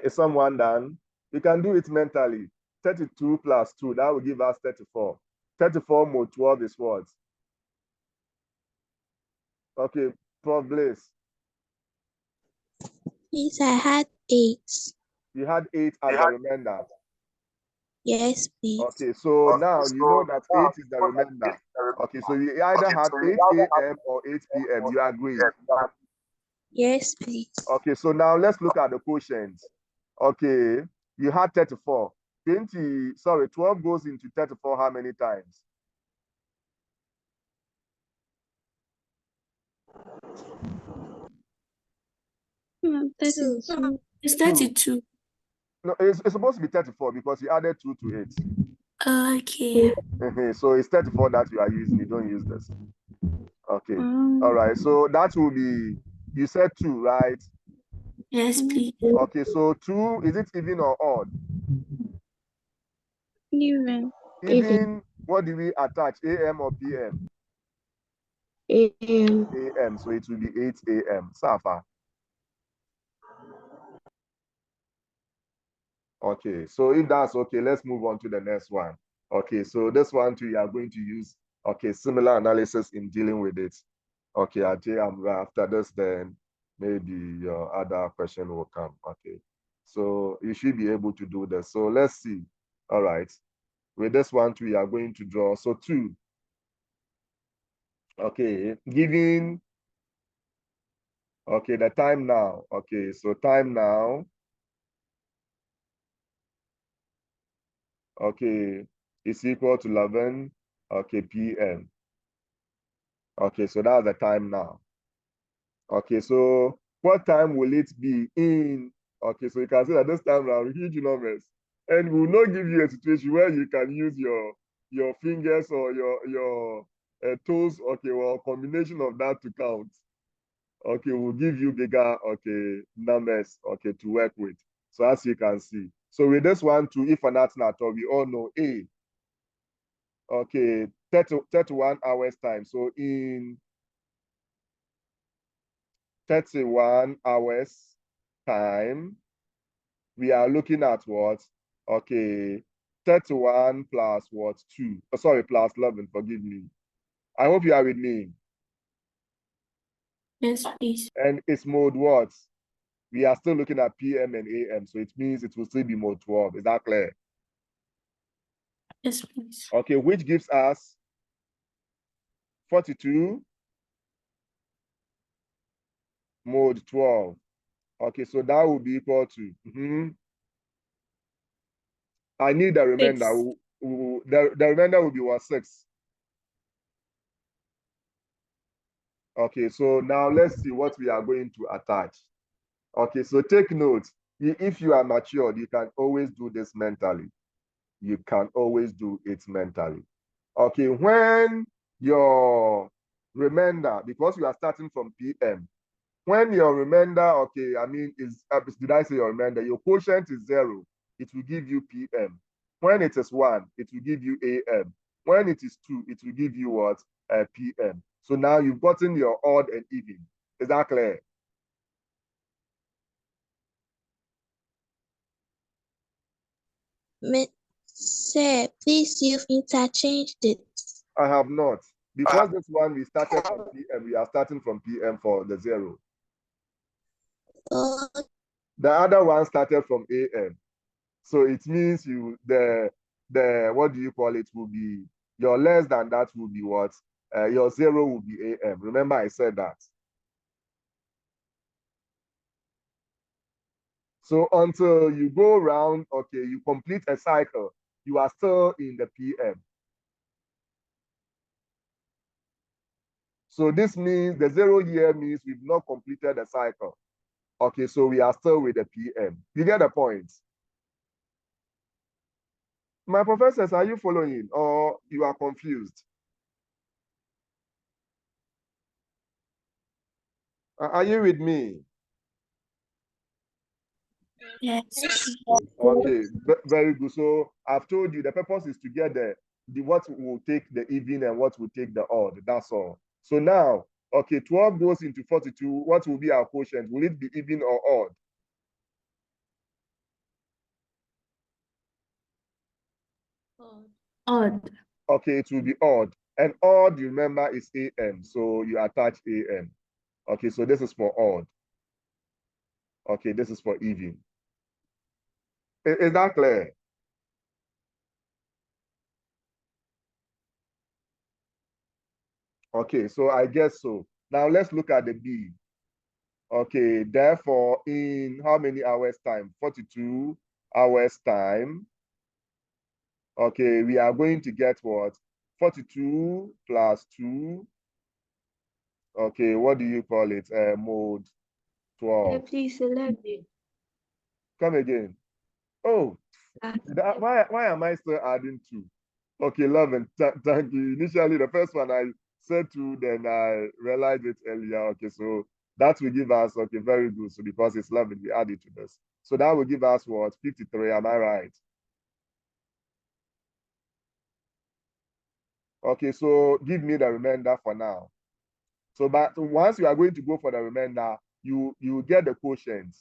Is someone done? You can do it mentally. 32 plus 2, that will give us 34. 34 more 12 is what? Okay, Prof. Bliss. Please, I had 8. You had 8 as the remainder. Yes, please. Okay, so now you know that 8 is the remainder. Okay, so you either have 8 a.m. or 8 p.m. You agree? Yes, please. Okay, so now let's look at the quotient. Okay, you had 34. 12 goes into 34 how many times? It's 32. No, it's supposed to be 34 because you added 2 to it. Okay. So it's 34 that you are using. You don't use this. Okay. All right. So that will be, you said 2, right? Yes, please. Okay. So 2, is it even or odd? Even. Even, what do we attach? AM or PM? AM. AM. So it will be 8 AM. Safa. Okay. So if that's okay, let's move on to the next one. Okay. So this one too, you are going to use, okay, similar analysis in dealing with it. Okay. I think after this, then maybe your other question will come. Okay. So you should be able to do this. So let's see. All right. With this one too, you are going to draw. So 2. Okay. Giving, okay, the time now. Okay. So time now. Okay. Is equal to 11. Okay. PM. Okay. So that's the time now. Okay. So what time will it be in? Okay. So you can see that this time around, huge numbers. And we will not give you a situation where you can use your fingers or your toes, okay, or a combination of that to count. Okay, we'll give you bigger, okay, numbers, okay, to work with. So as you can see. So with this one too, if not at all, we all know A. Okay, 31 hours time. So in 31 hours time, we are looking at what? Okay, 31 plus what? 2. Oh, sorry, plus 11, forgive me. I hope you are with me. Yes, please. And it's mode what? We are still looking at PM and AM, so it means it will still be mode 12. Is that clear? Yes, please. Okay, which gives us 42 mode 12. Okay, so that will be equal to, I need the remainder. 6. The remainder will be what? 6. Okay, so now let's see what we are going to attach. Okay, so take note. If you are matured, you can always do this mentally. You can always do it mentally. Okay, when your remainder, because you are starting from PM, when your remainder, okay, I mean, did I say your remainder? Your quotient is 0, it will give you PM. When it is 1, it will give you AM. When it is 2, it will give you what? PM. So now you've gotten your odd and even. Is that clear? Sir, please, you've interchanged it. I have not. Because this one, we started from PM, we are starting from PM for the 0. Oh, The other one started from AM. So it means the what do you call it will be, your less than that will be what? Your 0 will be AM. Remember I said that. So until you go around, okay, you complete a cycle, you are still in the PM. So this means the 0 here means we've not completed the cycle. Okay, so we are still with the PM. You get the point? My professors, are you following or you are confused? Are you with me? Yes. Okay, very good. So I've told you the purpose is to get the what will take the even and what will take the odd. That's all. So now, okay, 12 goes into 42. What will be our quotient? Will it be even or odd? Odd. Okay, it will be odd. And odd, you remember, is AM. So you attach AM. Okay, so this is for odd. Okay, this is for even. Is that clear? Okay, so I guess so. Now let's look at the B. Okay, therefore, in how many hours time? 42 hours time. Okay, we are going to get what? 42 plus 2. Okay, what do you call it? Mode 12. Please, 11. Come again. Oh, why am I still adding 2? Okay, 11. Thank you. Initially, the first one I said 2, then I realized it earlier. Okay, so that will give us, okay, very good. So because it's 11, we add it to this. So that will give us what? 53, am I right? Okay, so give me the remainder for now. So but once you are going to go for the remainder, you get the quotient.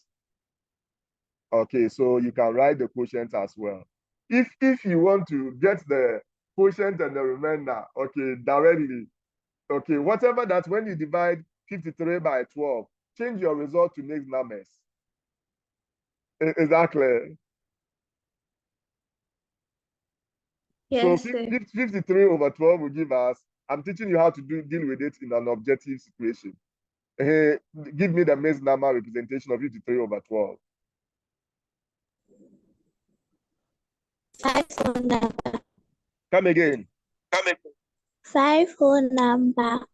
Okay, so you can write the quotient as well. If you want to get the quotient and the remainder, okay, directly, okay, whatever that when you divide 53 by 12, change your result to mixed numbers. Is that clear? Yes, So sir. 53 over 12 will give us, I'm teaching you how to deal with it in an objective situation. Give me the mixed number representation of 53 over 12. 5 whole number. Come again. 5 whole number.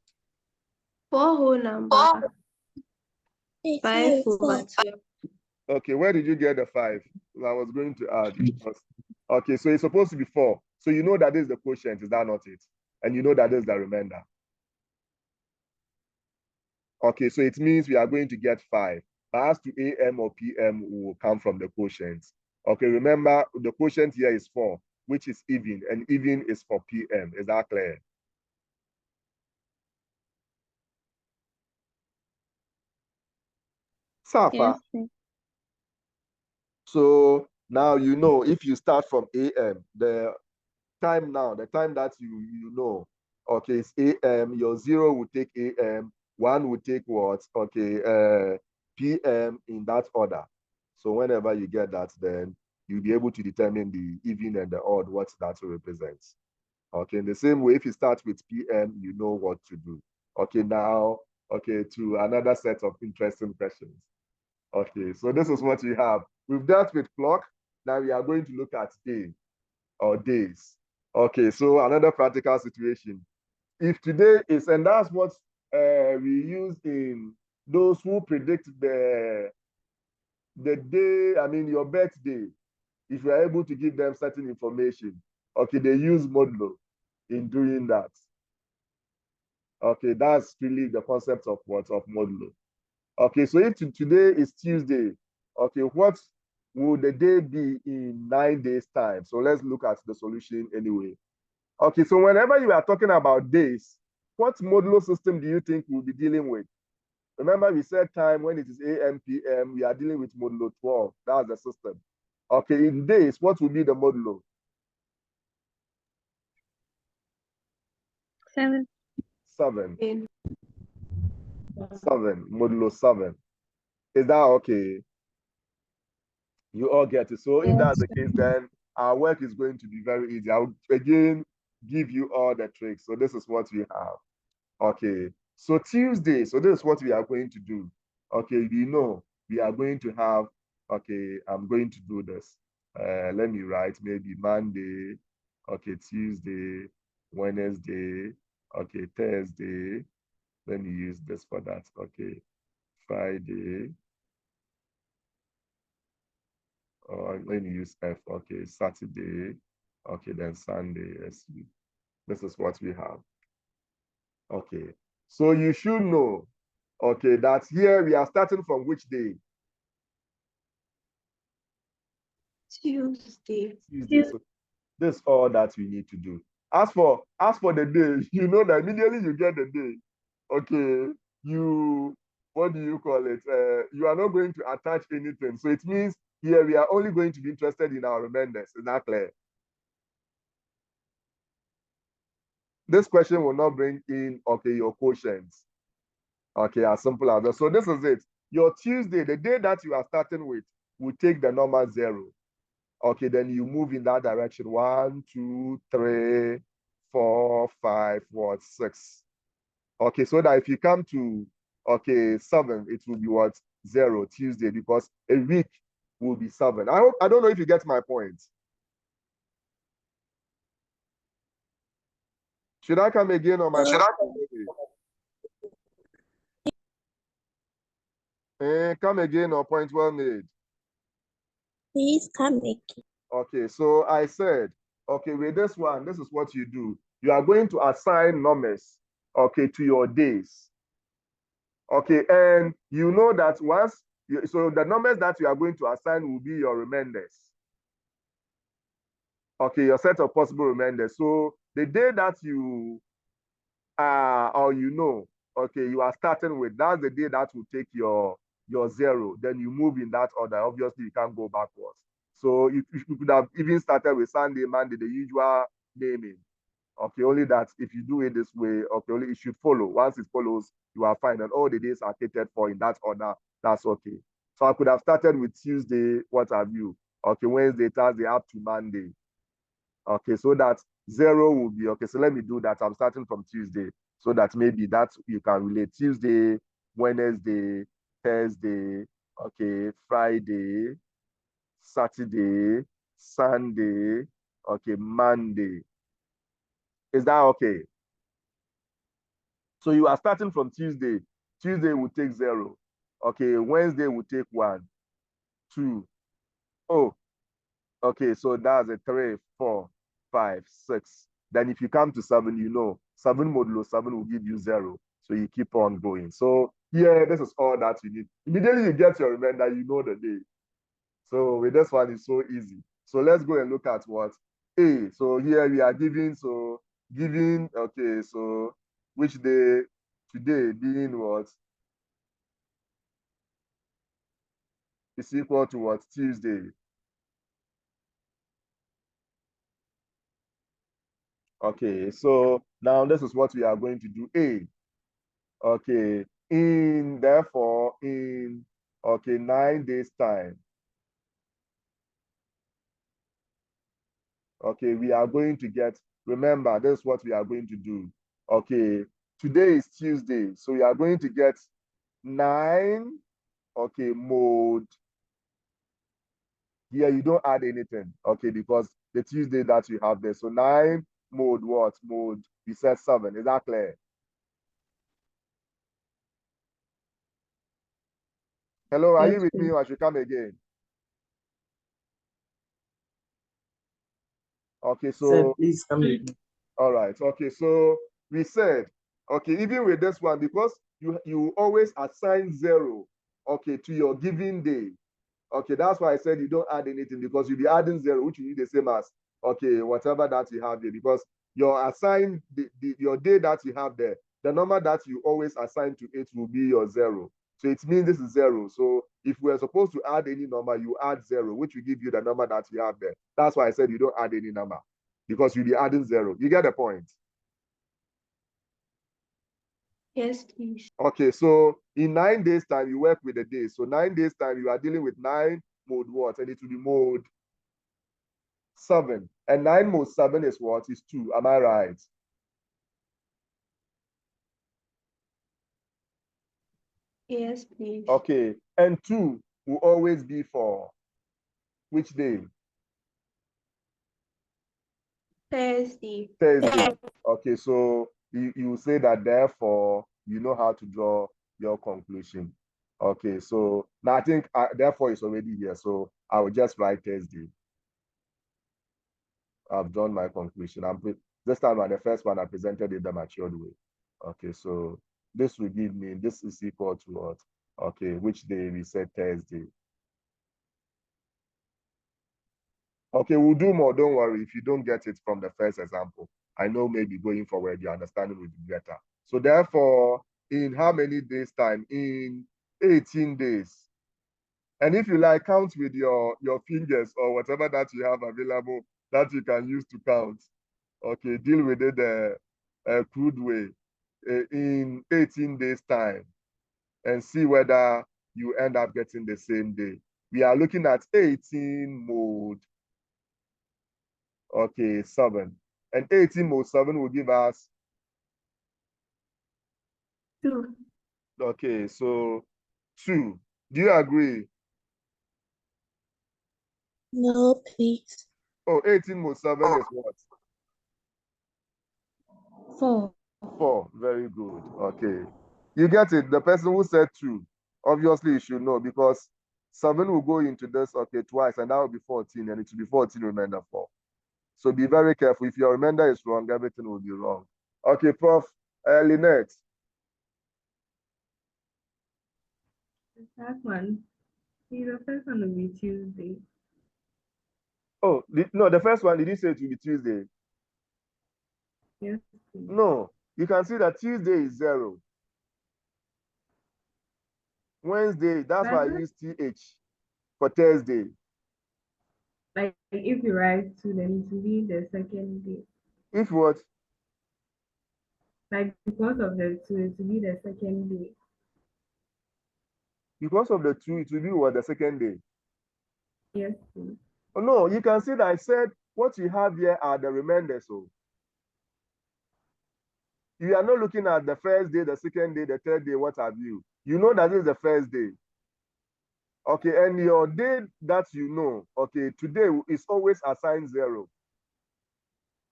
4 whole number. 5 over 12. Okay, where did you get the 5? I was going to add. Okay, so it's supposed to be 4. So you know that this is the quotient, is that not it? And you know that this is the remainder. Okay, so it means we are going to get 5. But as to AM or PM will come from the quotient. Okay, remember the quotient here is 4, which is even, and even is for PM. Is that clear? Safa. Yes, So now you know if you start from AM, the time that you know, okay, it's AM, your 0 will take AM, 1 will take what? Okay, PM in that order. So whenever you get that, then you'll be able to determine the even and the odd, what that represents. Okay, in the same way, if you start with PM, you know what to do. Okay, now, okay, to another set of interesting questions. Okay, so this is what we have. We've dealt with clock. Now we are going to look at day or days. Okay, so another practical situation. If today is, and that's what we use in those who predict the day, I mean your birthday, if you are able to give them certain information, okay, they use modulo in doing that. Okay, that's really the concept of what? Of modulo. Okay, so if today is Tuesday, okay, what will the day be in 9 days' time? So let's look at the solution anyway. Okay, so whenever you are talking about days, what modulo system do you think we'll be dealing with? Remember, we said time when it is AM, PM, we are dealing with modulo 12. That's the system. Okay, in days, what will be the modulo? 7. 7. 7, modulo 7. Is that okay? You all get it. So if that's the case, then our work is going to be very easy. I'll again give you all the tricks. So this is what we have. Okay. So Tuesday, so this is what we are going to do. Okay, we know we are going to have, okay, I'm going to do this. Let me write maybe Monday, okay, Tuesday, Wednesday, okay, Thursday. Let me use this for that. Okay, Friday. Or let me use F. Okay, Saturday. Okay, then Sunday. SU. This is what we have. Okay, so you should know, okay, that here we are starting from which day? Tuesday. Tuesday. So this is all that we need to do. As for the day, you know that immediately you get the day. Okay, you, what do you call it? You are not going to attach anything. So it means here we are only going to be interested in our remainders. Is that clear? This question will not bring in, okay, your quotients. Okay, as simple as that. So this is it. Your Tuesday, the day that you are starting with, will take the number 0. Okay, then you move in that direction. 1, 2, 3, 4, 5, 6. Okay, so that if you come to, okay, 7, it will be what? 0, Tuesday, because a week will be 7. I don't know if you get my point. Should I come again on my point? Come again on point well made. Please come again. Okay, so I said, okay, with this one, this is what you do. You are going to assign numbers, okay, to your days. Okay, and you know that once, so the numbers that you are going to assign will be your remainders. Okay, your set of possible remainders. So the day that you or you know, okay, you are starting with, that's the day that will take your 0. Then you move in that order. Obviously, you can't go backwards. So you could have even started with Sunday, Monday, the usual naming. Okay, only that if you do it this way, okay, only it should follow. Once it follows, you are fine. And all the days are catered for in that order. That's okay. So I could have started with Tuesday, what have you? Okay, Wednesday, Thursday, up to Monday. Okay, so that 0 will be, okay, so let me do that. I'm starting from Tuesday so that maybe that you can relate. Tuesday, Wednesday, Thursday, okay, Friday, Saturday, Sunday, okay, Monday. Is that okay? So you are starting from Tuesday. Tuesday will take 0. Okay, Wednesday will take 1, 2. Oh, okay, so that's a 3, 4, 5, 6. Then if you come to 7, you know, 7 modulo 7 will give you 0. So you keep on going. So here, this is all that you need. Immediately you get your remainder, you know the day. So with this one, it's so easy. So let's go and look at what? A. So here we are giving, okay, so which day? Today being what? Is equal to what? Tuesday. Okay, so now this is what we are going to do. A. Okay, therefore, okay, 9 days time. Okay, we are going to get, remember, this is what we are going to do. Okay, today is Tuesday, so we are going to get 9, okay, mode. Here you don't add anything, okay, because the Tuesday that you have there. So 9 mode what? Mode, we said 7. Is that clear? Hello, are you with me or I should come again? Okay, so Sir, please come again. all right. Okay, so we said, okay, even with this one, because you always assign 0, okay, to your given day. Okay, that's why I said you don't add anything, because you'll be adding 0, which will be the same as, okay, whatever that you have there, because your assigned, your day that you have there, the number that you always assign to it will be your 0. So it means this is 0. So if we're supposed to add any number, you add 0, which will give you the number that you have there. That's why I said you don't add any number, because you'll be adding 0. You get the point? Yes, please. Okay, so in 9 days time, you work with the days. So 9 days time, you are dealing with 9 mode what? And it will be mode 7. And 9 mode 7 is what? Is 2. Am I right? Yes, please. Okay. And 2 will always be for which day? Thursday. Thursday. Okay, so you say that therefore you know how to draw your conclusion. Okay, so now I think therefore it's already here. So I will just write Thursday. I've drawn my conclusion. This time on the first one I presented it the matured way. Okay, so this will give me, this is equal to what? Okay, which day? We said Thursday. Okay, we'll do more. Don't worry if you don't get it from the first example. I know maybe going forward, your understanding will be better. So therefore, in how many days time? In 18 days. And if you like, count with your fingers or whatever that you have available that you can use to count. Okay, deal with it the crude way in 18 days time and see whether you end up getting the same day. We are looking at 18 mode. Okay, 7. And 18 mode 7 will give us 2. Okay, so 2. Do you agree? No, please. Oh, 18 mode 7 is what? 4. 4. Very good. Okay. You get it. The person who said 2, obviously you should know because 7 will go into this, okay, twice, and that will be 14, and it will be 14 remainder 4. So be very careful. If your remainder is wrong, everything will be wrong. Okay, Prof. Lynette. That one. The first one will be Tuesday. Oh, no, the first one, did you say it will be Tuesday? Yes, please. No, you can see that Tuesday is 0. Wednesday, that's why I use TH for Thursday. Like if you write 2, then it will be the second day. If what? Like because of the 2, it will be the second day. Because of the 2, it will be what, the second day? Yes, please. Oh, no, you can see that I said what you have here are the remainders. So you are not looking at the first day, the second day, the third day, what have you. You know that is the first day. Okay, and your day that you know, okay, today is always assigned 0.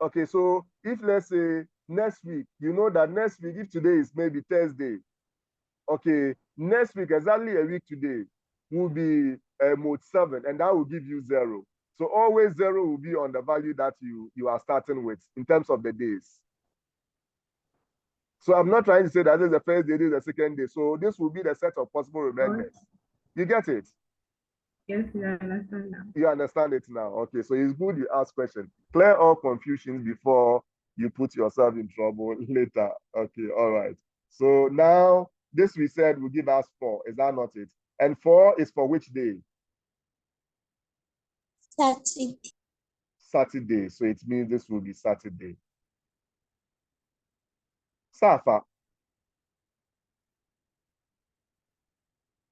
Okay, so if let's say next week, you know that next week, if today is maybe Thursday, okay, next week, exactly a week today, will be mode 7, and that will give you 0. So always 0 will be on the value that you are starting with in terms of the days. So I'm not trying to say that this is the first day, this is the second day. So this will be the set of possible remainders. You get it? Yes, I understand now. You understand it now. Okay, so it's good you ask questions. Clear all confusions before you put yourself in trouble later. Okay, all right. So now this we said will give us 4. Is that not it? And 4 is for which day? Saturday. Saturday. So it means this will be Saturday. Safa.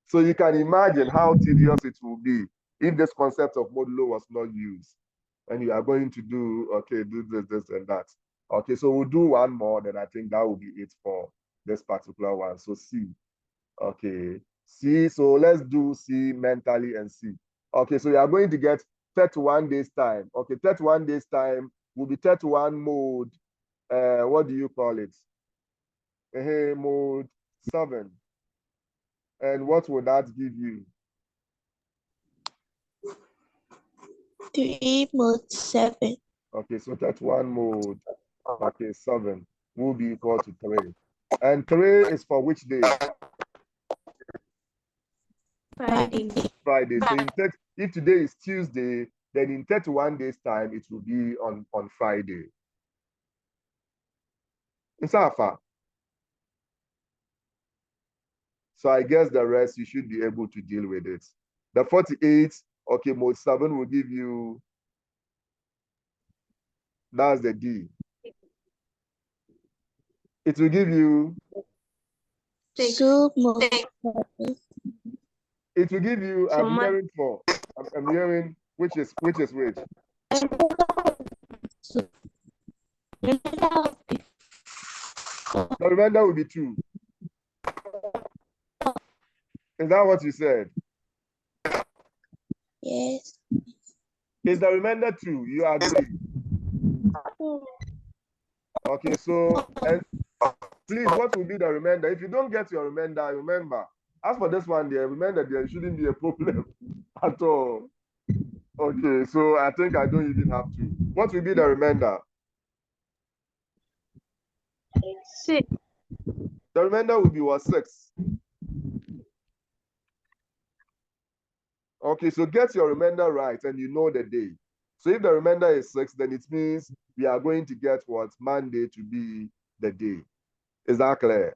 So you can imagine how tedious it will be if this concept of modulo was not used. And you are going to do, okay, do this, and that. Okay, so we'll do one more, then I think that will be it for this particular one. So C. Okay, C. So let's do C mentally and C. Okay, so you are going to get 31 days time. Okay, 31 days time will be 31 mode. What do you call it? Mode 7. And what would that give you? 3 mode 7. Okay, so 31 mode, okay, 7 will be equal to 3. And 3 is for which day? Friday. Friday. So if today is Tuesday, then in 31 days time, it will be on Friday. It's far. So I guess the rest, you should be able to deal with it. The 48, okay, mode 7 will give you, that's the D. It will give you 6. 2 mode 7. It will give you, I'm hearing 4. I'm hearing which is which. The remainder will be 2. Is that what you said? Yes. Is the remainder 2? You agree? Okay, so and please, what will be the remainder? If you don't get your remainder, remember, as for this one there, remember there shouldn't be a problem at all. Okay, so I think I don't even have to. What will be the remainder? 6. The remainder will be what, 6? Okay, so get your remainder right and you know the day. So if the remainder is 6, then it means we are going to get what? Monday to be the day. Is that clear?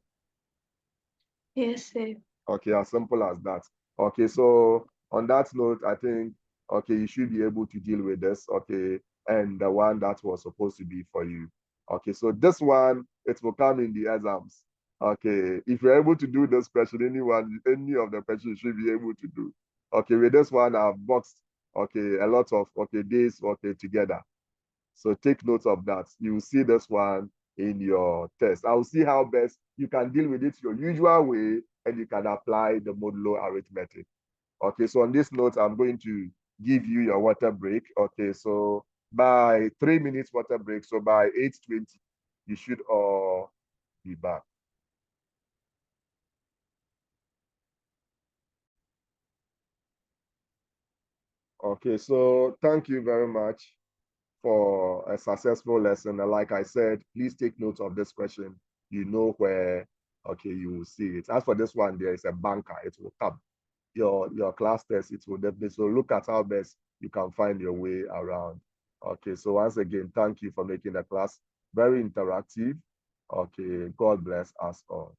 Yes, sir. Okay, as simple as that. Okay, so on that note, I think, okay, you should be able to deal with this, okay, and the one that was supposed to be for you. Okay, so this one, it will come in the exams. Okay, if you're able to do this question, any of the questions you should be able to do. Okay, with this one, I've boxed, okay, a lot of, okay, days, okay, together. So take note of that. You will see this one in your test. I will see how best you can deal with it your usual way and you can apply the modular arithmetic. Okay, so on this note, I'm going to give you your water break. Okay, so by 3 minutes water break, so by 8:20, you should all be back. Okay, so thank you very much for a successful lesson. And like I said, please take note of this question. You know where, okay, you will see it. As for this one, there is a banker. It will come. Your class test, it will definitely. So look at how best you can find your way around. Okay, so once again, thank you for making the class very interactive. Okay, God bless us all.